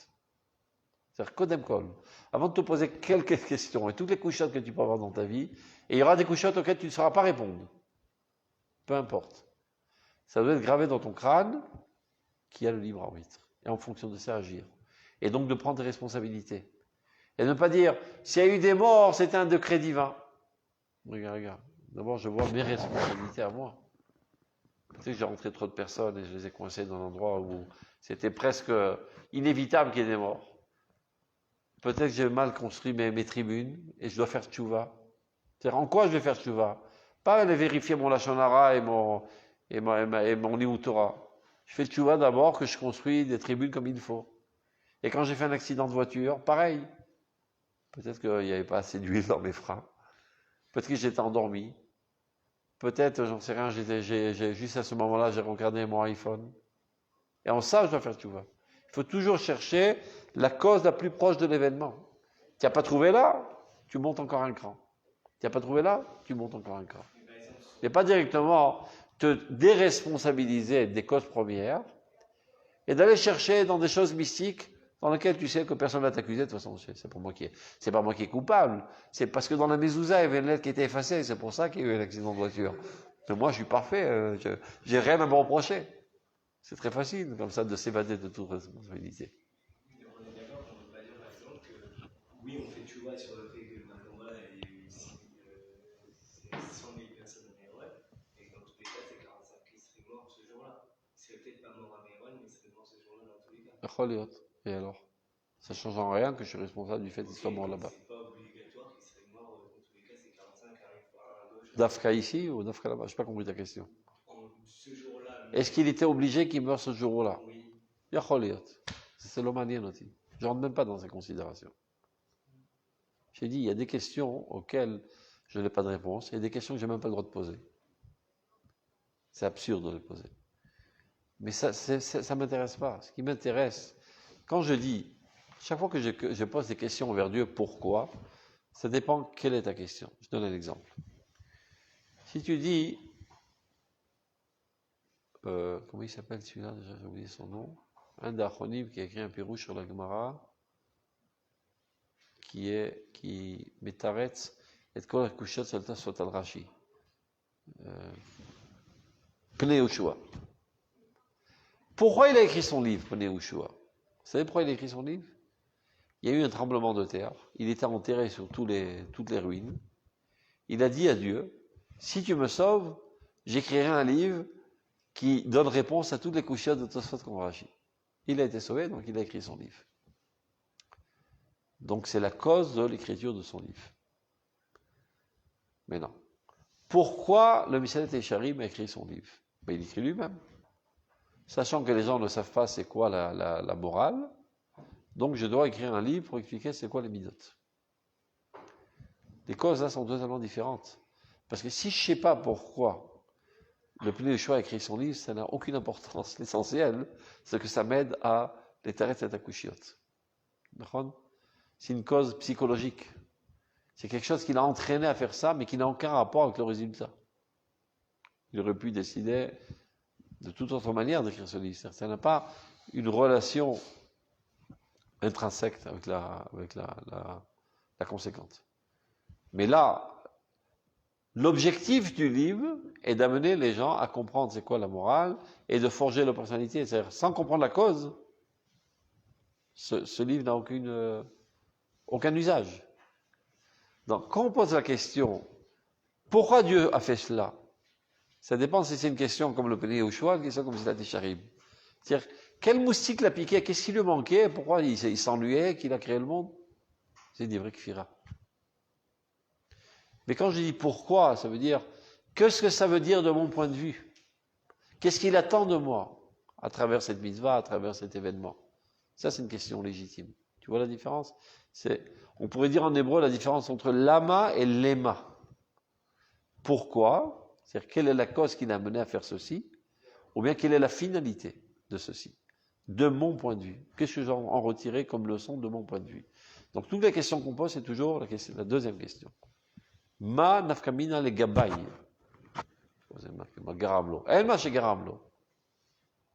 C'est-à-dire, Kodem Kol, avant de te poser quelques questions et toutes les couchottes que tu peux avoir dans ta vie, et il y aura des couchottes auxquelles tu ne sauras pas répondre. Peu importe. Ça doit être gravé dans ton crâne qui a le libre arbitre. Et en fonction de ça, agir. Et donc de prendre tes responsabilités. Et de ne pas dire, s'il y a eu des morts, c'était un décret divin. Regarde. D'abord, je vois mes responsabilités à moi. Peut-être que j'ai rentré trop de personnes et je les ai coincées dans un endroit où c'était presque inévitable qu'il y ait des morts. Peut-être que j'ai mal construit mes tribunes et je dois faire tchouva. C'est-à-dire, en quoi je vais faire tchouva? Pas aller vérifier mon Lachon Hara et mon Limut Torah. Je fais tchouva d'abord que je construis des tribunes comme il faut. Et quand j'ai fait un accident de voiture, pareil. Peut-être qu'il n'y avait pas assez d'huile dans mes freins. Peut-être que j'étais endormi. Peut-être, j'en sais rien, juste à ce moment-là, j'ai regardé mon iPhone. Et en ça, je dois faire tchouva. Il faut toujours chercher la cause la plus proche de l'événement. Tu n'as pas trouvé là, tu montes encore un cran. Tu n'as pas trouvé là? Tu montes encore un cas. Mais par exemple, sur- Et pas directement te déresponsabiliser des causes premières et d'aller chercher dans des choses mystiques dans lesquelles tu sais que personne ne va t'accuser. De toute façon, c'est pas moi qui est coupable. C'est parce que dans la mezouza, il y avait une lettre qui était effacée. C'est pour ça qu'il y a eu un accident de voiture. Mais moi, je suis parfait. J'ai rien à me reprocher. C'est très facile, comme ça, de s'évader de toute responsabilité. mais on est d'accord qu'on ne peut pas dire par exemple que oui, on fait tu vois sur le fait que maintenant voilà, il y a eu c'est 100 000 personnes à Méron, et que dans tous les cas, c'est 45 qui seraient morts ce jour-là. Ils seraient peut-être pas morts à Méron, mais ils seraient morts ce jour-là dans tous les cas. Et alors? Ça change en rien que je suis responsable du fait qu'ils soient morts là-bas. C'est pas obligatoire qu'ils seraient morts, dans tous les cas, c'est 45 à un gauche. Dafka ici ou Dafka là-bas? Je n'ai pas compris ta question. Ce jour-là. Est-ce qu'il était obligé qu'il meure ce jour-là? Oui. Yacholiot. C'est l'omanien aussi. Je ne rentre même pas dans ces considérations. J'ai dit, il y a des questions auxquelles je n'ai pas de réponse, et il y a des questions que je n'ai même pas le droit de poser. C'est absurde de les poser. Mais ça ne m'intéresse pas. Ce qui m'intéresse, quand je dis, chaque fois que je pose des questions envers Dieu, pourquoi, ça dépend quelle est ta question. Je donne un exemple. Si tu dis, comment il s'appelle celui-là, déjà j'ai oublié son nom, un d'Achronim qui a écrit un Pérou sur la Gemara, qui Metaretz et Kol Kushot Salta Sot al Rashi. Pnei Yoshua. Pourquoi il a écrit son livre, Pnei Yoshua? Vous savez pourquoi il a écrit son livre? Il y a eu un tremblement de terre, il était enterré sur toutes les ruines. Il a dit à Dieu, si tu me sauves, j'écrirai un livre qui donne réponse à toutes les Kushot de Tosfot Rashi. Il a été sauvé, donc il a écrit son livre. Donc c'est la cause de l'écriture de son livre. Mais non. Pourquoi le Michelet Echarim a écrit son livre? Il écrit lui-même. Sachant que les gens ne savent pas c'est quoi la morale, donc je dois écrire un livre pour expliquer c'est quoi les midotes. Les causes là sont totalement différentes. Parce que si je ne sais pas pourquoi le Pnei Yoshua a écrit son livre, ça n'a aucune importance. L'essentiel, c'est que ça m'aide à les taret et akushiot. C'est une cause psychologique. C'est quelque chose qui l'a entraîné à faire ça, mais qui n'a aucun rapport avec le résultat. Il aurait pu décider de toute autre manière d'écrire ce livre. Ça n'a pas une relation intrinsèque avec la conséquente. Mais là, l'objectif du livre est d'amener les gens à comprendre c'est quoi la morale et de forger leur personnalité. C'est-à-dire, sans comprendre la cause, ce livre n'a aucun usage. Donc, quand on pose la question, pourquoi Dieu a fait cela? Ça dépend si c'est une question comme le Pnei Yoshua, une question comme Silat Echarim. C'est-à-dire, quel moustique l'a piqué? Qu'est-ce qui lui manquait? Pourquoi il s'ennuyait qu'il a créé le monde? C'est des vrais kfira. Mais quand je dis pourquoi, ça veut dire, qu'est-ce que ça veut dire de mon point de vue? Qu'est-ce qu'il attend de moi à travers cette mitzvah, à travers cet événement? Ça, c'est une question légitime. Tu vois la différence? On pourrait dire en hébreu la différence entre l'ama et l'ema. Pourquoi? C'est-à-dire, quelle est la cause qui l'a amené à faire ceci? Ou bien, quelle est la finalité de ceci? De mon point de vue. Qu'est-ce que j'en en retirer comme leçon de mon point de vue? Donc, toutes les questions qu'on pose, c'est toujours la deuxième question. Ma nafkamina le gabay.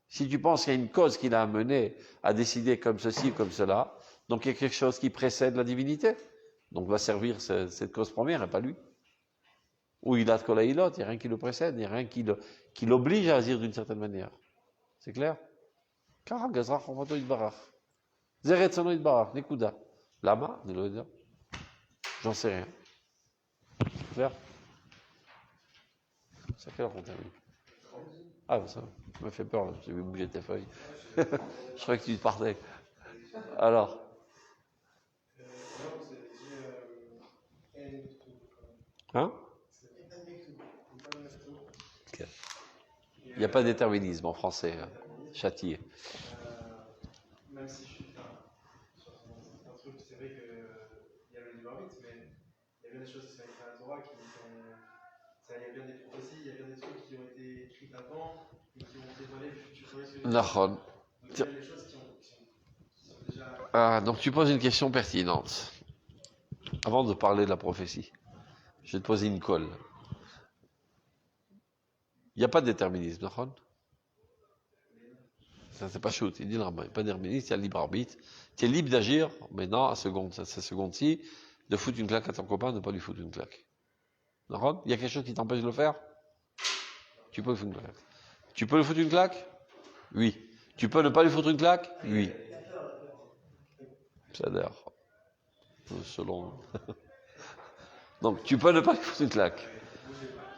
Si tu penses qu'il y a une cause qui l'a amené à décider comme ceci ou comme cela, donc il y a quelque chose qui précède la divinité. Donc va servir cette cause première et pas lui. Ou il a de kolaïlot, il n'y a rien qui le précède, il n'y a rien qui l'oblige à agir d'une certaine manière. C'est clair? Lama, j'en sais rien. C'est clair? C'est à quelle heure qu'on termine? Ah, ça m'a fait peur, là. J'ai vu bouger tes feuilles. Je croyais que tu partais. Alors? Hein? Okay. Il n'y a pas de déterminisme en français, châtié. Même si je suis sur un truc, c'est vrai qu'il y a le libre arbitre, mais il y a bien des choses qui sont écrites dans la Torah qui sont. Il y a bien des prophéties, il y a bien des trucs qui ont été écrites avant et qui ont dévoilé le futur. Donc il y a des choses qui sont déjà. Ah, donc tu poses une question pertinente. Avant de parler de la prophétie. Je vais te poser une colle. Il n'y a pas de déterminisme, d'accord? Ça, c'est pas shoot. Il dit, non, il n'y a pas de déterminisme, il y a le libre arbitre. Tu es libre d'agir, mais non, à cette seconde-ci, de foutre une claque à ton copain, de ne pas lui foutre une claque. D'accord? Il y a quelque chose qui t'empêche de le faire? Tu peux lui foutre une claque. Tu peux lui foutre une claque? Oui. Tu peux ne pas lui foutre une claque? Oui. Ça a l'air. Selon. Donc, tu peux ne pas lui foutre une claque.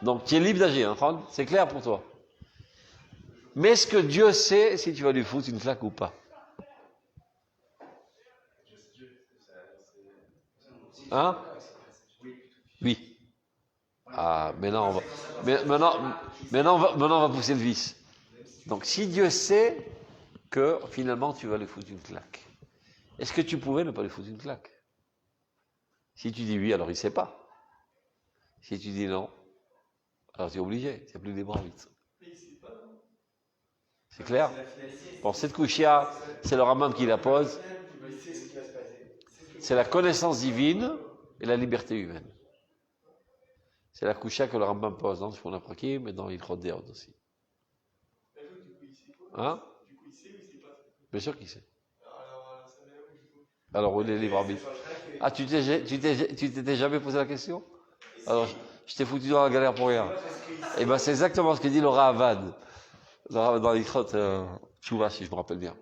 Donc, tu es libre d'agir, hein, c'est clair pour toi. Mais est-ce que Dieu sait si tu vas lui foutre une claque ou pas? Hein? Oui. Ah, mais non, maintenant, on va pousser le vice. Donc, si Dieu sait que finalement tu vas lui foutre une claque, est-ce que tu pouvais ne pas lui foutre une claque? Si tu dis oui, alors il ne sait pas. Si tu dis non, alors tu es obligé, tu n'as plus les bras vite. C'est clair? Bon, cette couchia, c'est le Rambam qui la pose. C'est la connaissance divine et la liberté humaine. C'est la couchia que le Rambam pose dans Shmona Prakim et dans Ilchot Deot aussi. Hein? Bien sûr qu'il sait. Alors, où est le libre arbitre? Ah, tu t'étais jamais posé la question? Alors, je t'ai foutu dans la galère pour rien. Eh ben, c'est exactement ce que dit le Ravad. Le Ravad dans l'Ikhrot, Tchouva, si je me rappelle bien.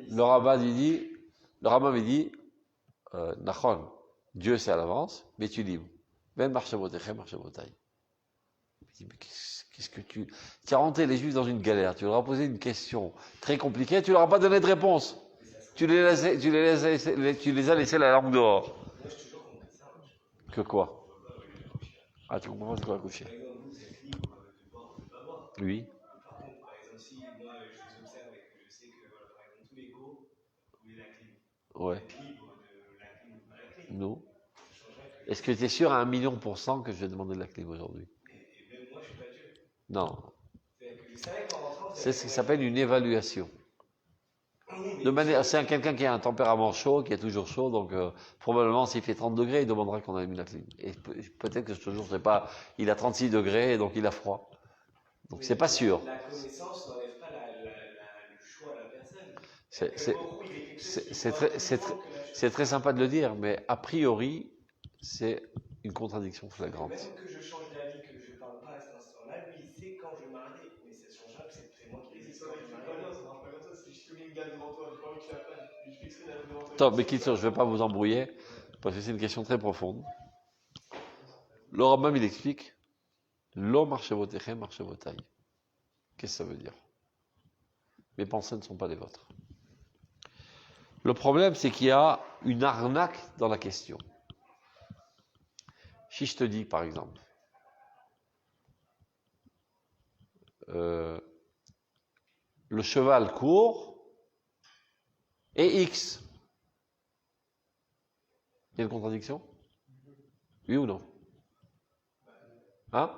Le Ravad, le Rambam, il dit, Nachon, Dieu sait à l'avance, mais tu es libre. Ben marchavotechem, marchavotai. Il dit, mais qu'est-ce que tu as rentré les Juifs dans une galère, tu leur as posé une question très compliquée, tu leur as pas donné de réponse. Tu les as laissés la langue dehors. Que quoi? Ah, tu comprends pas c'est quoi coucher? Oui. Par contre, par exemple, si moi je vous observe et que je sais que, voilà, par exemple, tous les go, vous voulez la clim. Ouais. Vous êtes libre de la clim ou pas la clim. Non. Est-ce que tu es sûr à 1 000 000% que je vais demander de la clim aujourd'hui? Et même moi, je suis pas Dieu. Non. C'est-à-dire que je savais qu'en rentrant, C'est ce qui s'appelle une évaluation. De manière, c'est quelqu'un qui a un tempérament chaud, qui est toujours chaud, donc probablement s'il fait 30 degrés, il demandera qu'on ait mis la clim. Et peut-être que ce jour, je sais pas, il a 36 degrés, donc il a froid. Donc c'est pas sûr. La connaissance n'enlève pas le choix à la personne. C'est très sympa de le dire, mais a priori, c'est une contradiction flagrante. Même que je change d'avis, que je ne parle pas à cet instant-là, lui, il sait quand je vais m'arrêter. Mais ça changera, c'est moi qui décide quand je vais m'arrêter. Top, mais quitte, je ne vais pas vous embrouiller, parce que c'est une question très profonde. Le Rambam, il explique, Lo marchevotechem, marchevotai. Qu'est-ce que ça veut dire? Mes pensées ne sont pas les vôtres. Le problème, c'est qu'il y a une arnaque dans la question. Si je te dis, par exemple, le cheval court et X. Il y a une contradiction? Oui ou non? Hein?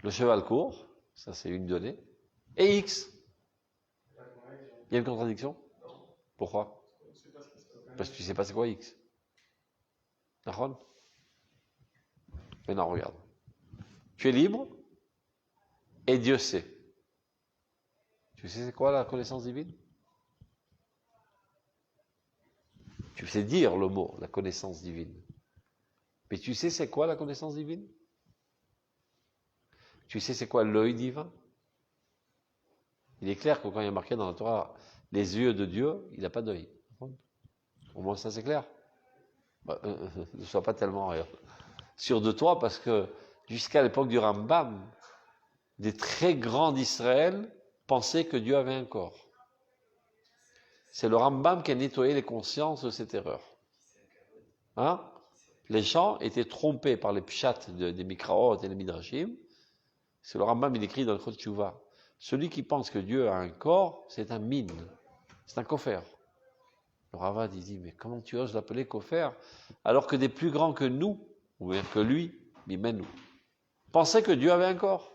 Le cheval court, ça c'est une donnée, et X. Il y a une contradiction? Pourquoi? Parce que tu ne sais pas c'est quoi X. D'accord? Maintenant regarde. Tu es libre et Dieu sait. Tu sais c'est quoi la connaissance divine? Tu sais dire le mot, la connaissance divine. Mais tu sais c'est quoi la connaissance divine? Tu sais c'est quoi l'œil divin? Il est clair que quand il y a marqué dans la Torah les yeux de Dieu, il n'a pas d'œil. Au moins ça c'est clair. Ne sois pas tellement sûr de toi, parce que jusqu'à l'époque du Rambam, des très grands d'Israël pensaient que Dieu avait un corps. C'est le Rambam qui a nettoyé les consciences de cette erreur. Hein? Les gens étaient trompés par les pshat des Mikraot et des Midrashim. C'est le Rambam, il écrit dans le Chod Teshuvah. Celui qui pense que Dieu a un corps, c'est un mine. C'est un kofer. Le Ravad, il dit, mais comment tu oses l'appeler kofer, alors que des plus grands que nous, ou bien que lui, nous, pensaient que Dieu avait un corps.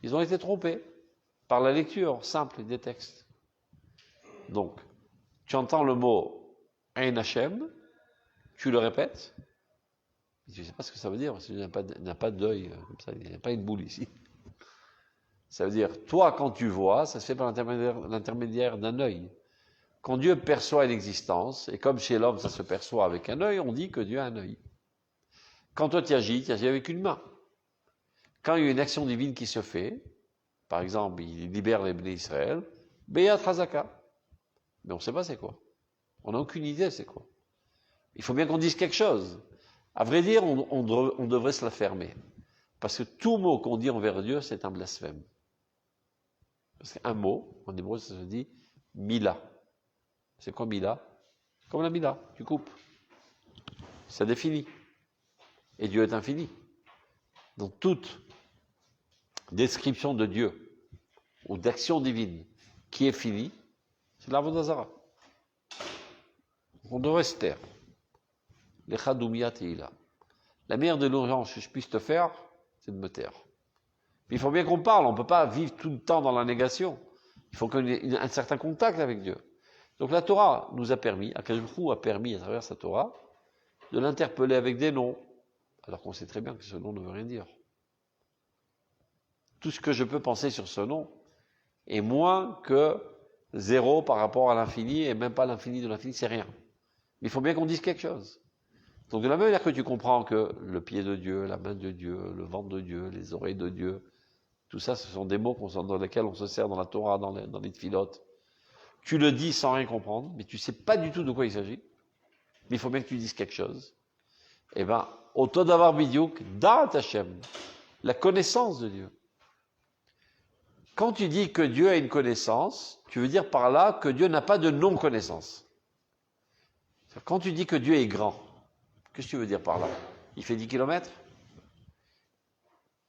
Ils ont été trompés par la lecture simple des textes. Donc, tu entends le mot Ein Hashem, tu le répètes, je ne sais pas ce que ça veut dire, parce qu'il n'y a pas d'œil comme ça, il n'y a pas une boule ici. Ça veut dire, toi, quand tu vois, ça se fait par l'intermédiaire d'un œil. Quand Dieu perçoit une existence, et comme chez l'homme ça se perçoit avec un œil, on dit que Dieu a un œil. Quand toi tu agis avec une main. Quand il y a une action divine qui se fait, par exemple, il libère les Bnei Israël, Beyat Hazaka. Mais on ne sait pas c'est quoi. On n'a aucune idée c'est quoi. Il faut bien qu'on dise quelque chose. À vrai dire, on devrait se la fermer. Parce que tout mot qu'on dit envers Dieu, c'est un blasphème. Parce qu'un mot, en hébreu, ça se dit Mila. C'est quoi Mila? Comme la Mila, tu coupes. Ça définit. Et Dieu est infini. Donc toute description de Dieu ou d'action divine qui est finie, c'est l'Avodah Zarah. On devrait se taire. L'Echadoumia Teila. La meilleure de l'urgence que je puisse te faire, c'est de me taire. Mais il faut bien qu'on parle, on ne peut pas vivre tout le temps dans la négation. Il faut qu'on ait un certain contact avec Dieu. Donc la Torah nous a permis, Akadosh Baruch Hu a permis à travers sa Torah, de l'interpeller avec des noms, alors qu'on sait très bien que ce nom ne veut rien dire. Tout ce que je peux penser sur ce nom est moins que 0 par rapport à l'infini, et même pas l'infini de l'infini, c'est rien. Mais il faut bien qu'on dise quelque chose. Donc de la même manière que tu comprends que le pied de Dieu, la main de Dieu, le ventre de Dieu, les oreilles de Dieu, tout ça, ce sont des mots dans lesquels on se sert dans la Torah, dans les tfilotes. Tu le dis sans rien comprendre, mais tu ne sais pas du tout de quoi il s'agit. Mais il faut bien que tu dises quelque chose. Eh bien, Oto Davar Bidiouk, Da'at Hashem, la connaissance de Dieu. Quand tu dis que Dieu a une connaissance, tu veux dire par là que Dieu n'a pas de non-connaissance. Quand tu dis que Dieu est grand, qu'est-ce que tu veux dire par là? Il fait 10 km?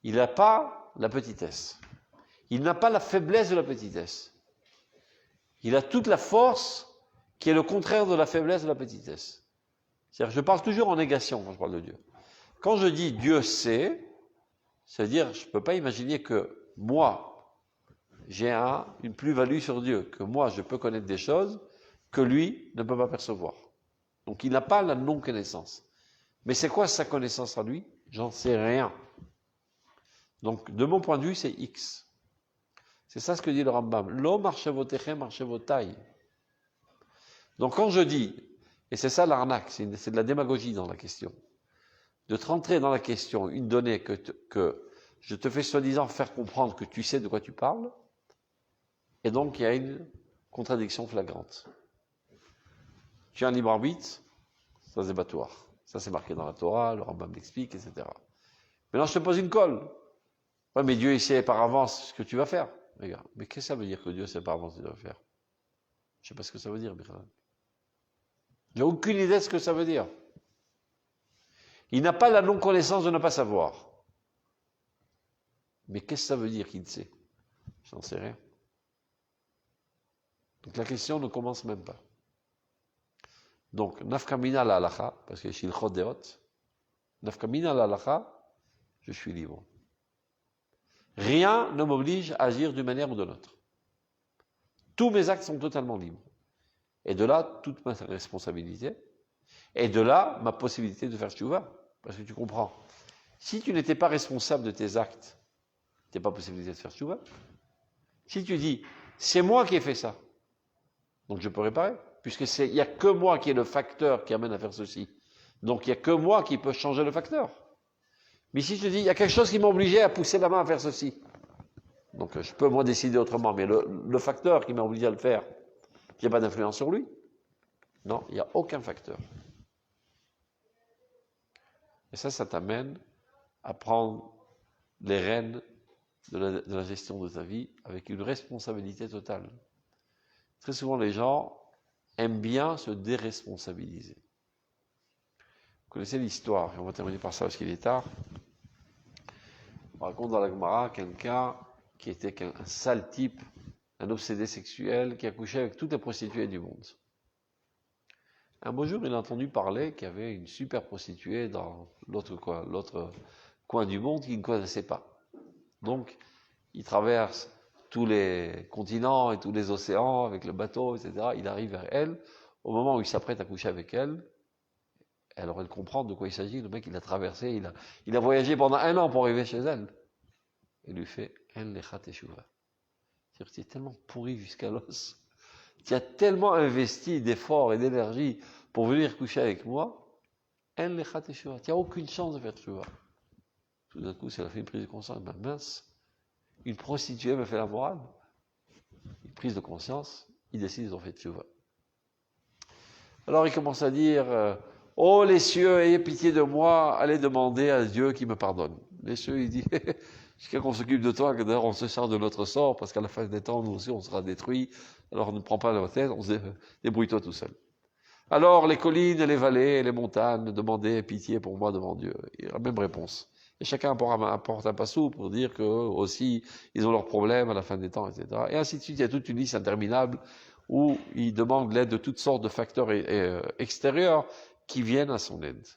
Il n'a pas la petitesse. Il n'a pas la faiblesse de la petitesse. Il a toute la force qui est le contraire de la faiblesse de la petitesse. C'est-à-dire, je parle toujours en négation quand je parle de Dieu. Quand je dis Dieu sait, c'est-à-dire, je ne peux pas imaginer que moi, j'ai une plus-value sur Dieu, que moi, je peux connaître des choses que lui ne peut pas percevoir. Donc, il n'a pas la non-connaissance. Mais c'est quoi sa connaissance à lui? J'en sais rien. Donc, de mon point de vue, c'est X. C'est ça ce que dit le Rambam. Lo marchevotechem marchevotai. Donc, quand je dis, et c'est ça l'arnaque, c'est de la démagogie dans la question, de te rentrer dans la question une donnée que je te fais soi-disant faire comprendre que tu sais de quoi tu parles, et donc il y a une contradiction flagrante. Tu as un libre arbitre, ça c'est batoire. Ça c'est marqué dans la Torah, le Rambam l'explique, etc. Maintenant je te pose une colle. Ouais, mais Dieu il sait par avance ce que tu vas faire. Regarde, mais qu'est-ce que ça veut dire que Dieu sait par avance ce que tu vas faire? Je ne sais pas ce que ça veut dire, Michal. J'ai aucune idée de ce que ça veut dire. Il n'a pas la non-connaissance de ne pas savoir. Mais qu'est-ce que ça veut dire qu'il sait? Je n'en sais rien. Donc la question ne commence même pas. Donc, nafkamina la halacha, parce que shilchot deot, nafkamina la halacha, je suis libre. Rien ne m'oblige à agir d'une manière ou d'une autre. Tous mes actes sont totalement libres. Et de là, toute ma responsabilité. Et de là, ma possibilité de faire tchouva. Parce que tu comprends. Si tu n'étais pas responsable de tes actes, tu n'as pas possibilité de faire tchouva. Si tu dis, c'est moi qui ai fait ça, donc je peux réparer. Puisque il n'y a que moi qui est le facteur qui amène à faire ceci. Donc il n'y a que moi qui peut changer le facteur. Mais si je te dis, il y a quelque chose qui m'a obligé à pousser la main à faire ceci. Donc je peux moi décider autrement, mais le facteur qui m'a obligé à le faire, il n'y a pas d'influence sur lui. Non, il n'y a aucun facteur. Et ça t'amène à prendre les rênes de la gestion de ta vie avec une responsabilité totale. Très souvent, les gens aiment bien se déresponsabiliser. Vous connaissez l'histoire, et on va terminer par ça parce qu'il est tard. On raconte dans la Gemara quelqu'un qui était un sale type, un obsédé sexuel, qui a couché avec toutes les prostituées du monde. Un beau jour, il a entendu parler qu'il y avait une super prostituée dans l'autre coin du monde qu'il ne connaissait pas. Donc, il traverse tous les continents et tous les océans avec le bateau, etc. Il arrive vers elle Au moment où il s'apprête à coucher avec elle, alors elle comprend de quoi il s'agit. Le mec, il a traversé, il a voyagé pendant 1 an pour arriver chez elle. Il lui fait En lecha teshuva. C'est-à-dire, tu es tellement pourri jusqu'à l'os. Tu as tellement investi d'efforts et d'énergie pour venir coucher avec moi. En lecha teshuva. Tu n'as aucune chance de faire teshuva. Tout d'un coup, c'est la fait une prise de conscience. Ben, mince, une prostituée me fait la morale. Une prise de conscience, il décide d'en faire teshuva. Alors il commence à dire oh les cieux, ayez pitié de moi, allez demander à Dieu qui me pardonne. Les cieux, il dit jusqu'à qu'on s'occupe de toi, que d'ailleurs on se charge de notre sort, parce qu'à la fin des temps, nous aussi, on sera détruits. Alors ne prends pas la tête, on se débrouille-toi tout seul. Alors les collines, les vallées, et les montagnes, demandez pitié pour moi devant Dieu. Il y a la même réponse. Et chacun apporte un passou pour dire qu'eux aussi, ils ont leurs problèmes à la fin des temps, etc. Et ainsi de suite, il y a toute une liste interminable où il demande l'aide de toutes sortes de facteurs extérieurs qui viennent à son aide.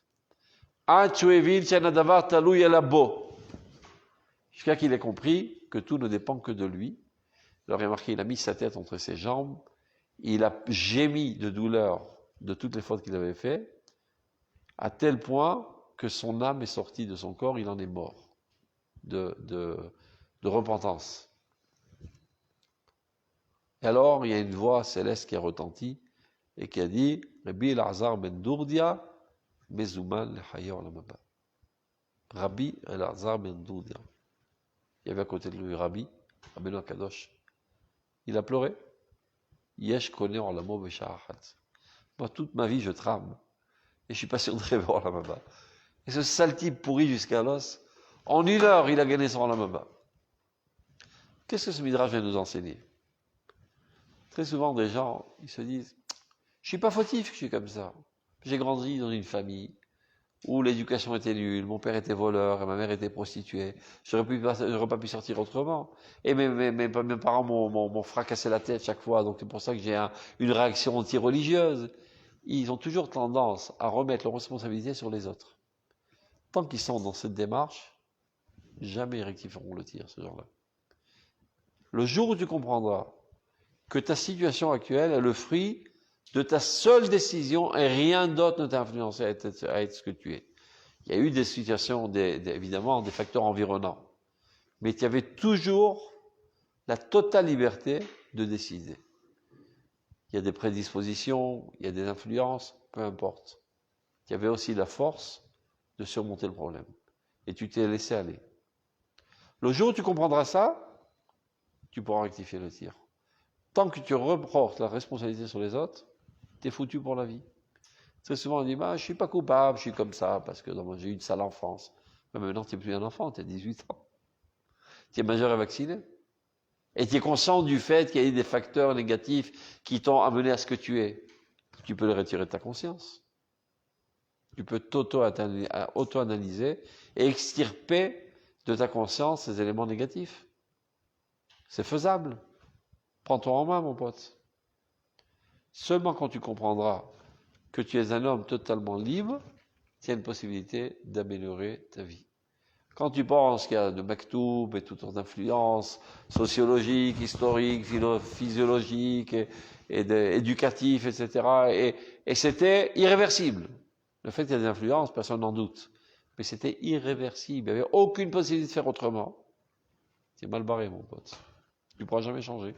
Jusqu'à qu'il ait compris que tout ne dépend que de lui. Alors il a marqué, il a mis sa tête entre ses jambes, il a gémi de douleur de toutes les fautes qu'il avait faites, à tel point que son âme est sortie de son corps, il en est mort de repentance. Et alors, il y a une voix céleste qui a retenti et qui a dit Rabbi Elazar ben Dourdia, Mezouman le Hayar Lamaba. Rabbi Elazar ben Dourdia. Il y avait à côté de lui Rabbi, Rabbeinu Kadosh. Il a pleuré. Yesh connaît en lamo b'sha'achat. Moi, toute ma vie, je trame. Et je suis pas sûr de rêver en Lamaba. Et ce sale type pourri jusqu'à l'os, en 1 heure, il a gagné son Lamaba. Qu'est-ce que ce midrash vient nous enseigner? Très souvent, des gens, ils se disent je suis pas fautif, je suis comme ça. J'ai grandi dans une famille où l'éducation était nulle, mon père était voleur et ma mère était prostituée. J'aurais pas pu sortir autrement. Et mes parents m'ont fracassé la tête chaque fois, donc c'est pour ça que j'ai une réaction anti-religieuse. Ils ont toujours tendance à remettre leurs responsabilités sur les autres. Tant qu'ils sont dans cette démarche, jamais ils rectifieront le tir, ce genre-là. Le jour où tu comprendras que ta situation actuelle est le fruit de ta seule décision et rien d'autre ne t'a influencé à être ce que tu es. Il y a eu des situations, évidemment, des facteurs environnants. Mais tu avais toujours la totale liberté de décider. Il y a des prédispositions, il y a des influences, peu importe. Tu avais aussi la force de surmonter le problème. Et tu t'es laissé aller. Le jour où tu comprendras ça, tu pourras rectifier le tir. Tant que tu reportes la responsabilité sur les autres, t'es foutu pour la vie. Très souvent, on dit, je suis pas coupable, je suis comme ça, parce que j'ai eu une sale enfance. Mais maintenant, tu n'es plus un enfant, tu as 18 ans. Tu es majeur et vacciné. Et tu es conscient du fait qu'il y a eu des facteurs négatifs qui t'ont amené à ce que tu es. Tu peux les retirer de ta conscience. Tu peux t'auto-analyser et extirper de ta conscience ces éléments négatifs. C'est faisable. Prends-toi en main, mon pote. Seulement quand tu comprendras que tu es un homme totalement libre, tu as une possibilité d'améliorer ta vie. Quand tu penses qu'il y a de maktoub et toutes sortes d'influences sociologiques, historiques, physiologiques et éducatives, etc., et c'était irréversible. Le fait qu'il y a des influences, personne n'en doute. Mais c'était irréversible. Il n'y avait aucune possibilité de faire autrement. Tu es mal barré, mon pote. Tu ne pourras jamais changer.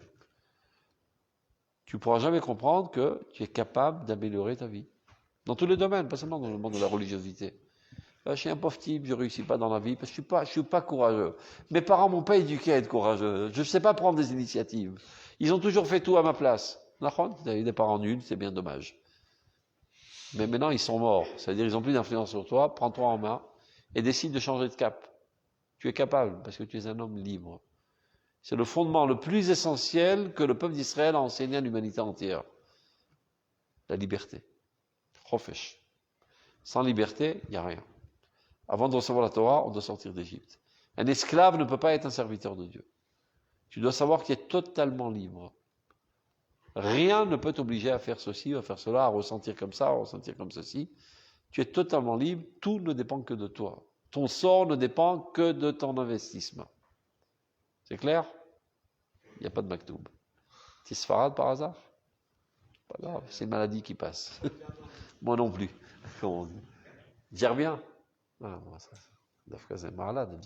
Tu ne pourras jamais comprendre que tu es capable d'améliorer ta vie. Dans tous les domaines, pas seulement dans le monde de la religiosité. Là, je suis un pauvre type, je ne réussis pas dans la vie parce que je suis pas courageux. Mes parents m'ont pas éduqué à être courageux. Je ne sais pas prendre des initiatives. Ils ont toujours fait tout à ma place. Tu as eu des parents nuls, c'est bien dommage. Mais maintenant, ils sont morts. C'est-à-dire, ils n'ont plus d'influence sur toi. Prends-toi en main et décide de changer de cap. Tu es capable parce que tu es un homme libre. C'est le fondement le plus essentiel que le peuple d'Israël a enseigné à l'humanité entière. La liberté. Chofesh. Sans liberté, il n'y a rien. Avant de recevoir la Torah, on doit sortir d'Égypte. Un esclave ne peut pas être un serviteur de Dieu. Tu dois savoir qu'il est totalement libre. Rien ne peut t'obliger à faire ceci, à faire cela, à ressentir comme ça, à ressentir comme ceci. Tu es totalement libre, tout ne dépend que de toi. Ton sort ne dépend que de ton investissement. C'est clair? Il n'y a pas de maktoub. Tu es sfarad par hasard? Pas grave, c'est une maladie qui passe. Moi non plus. Comment on dit. Gère bien. Ah, moi, ça, c'est malade.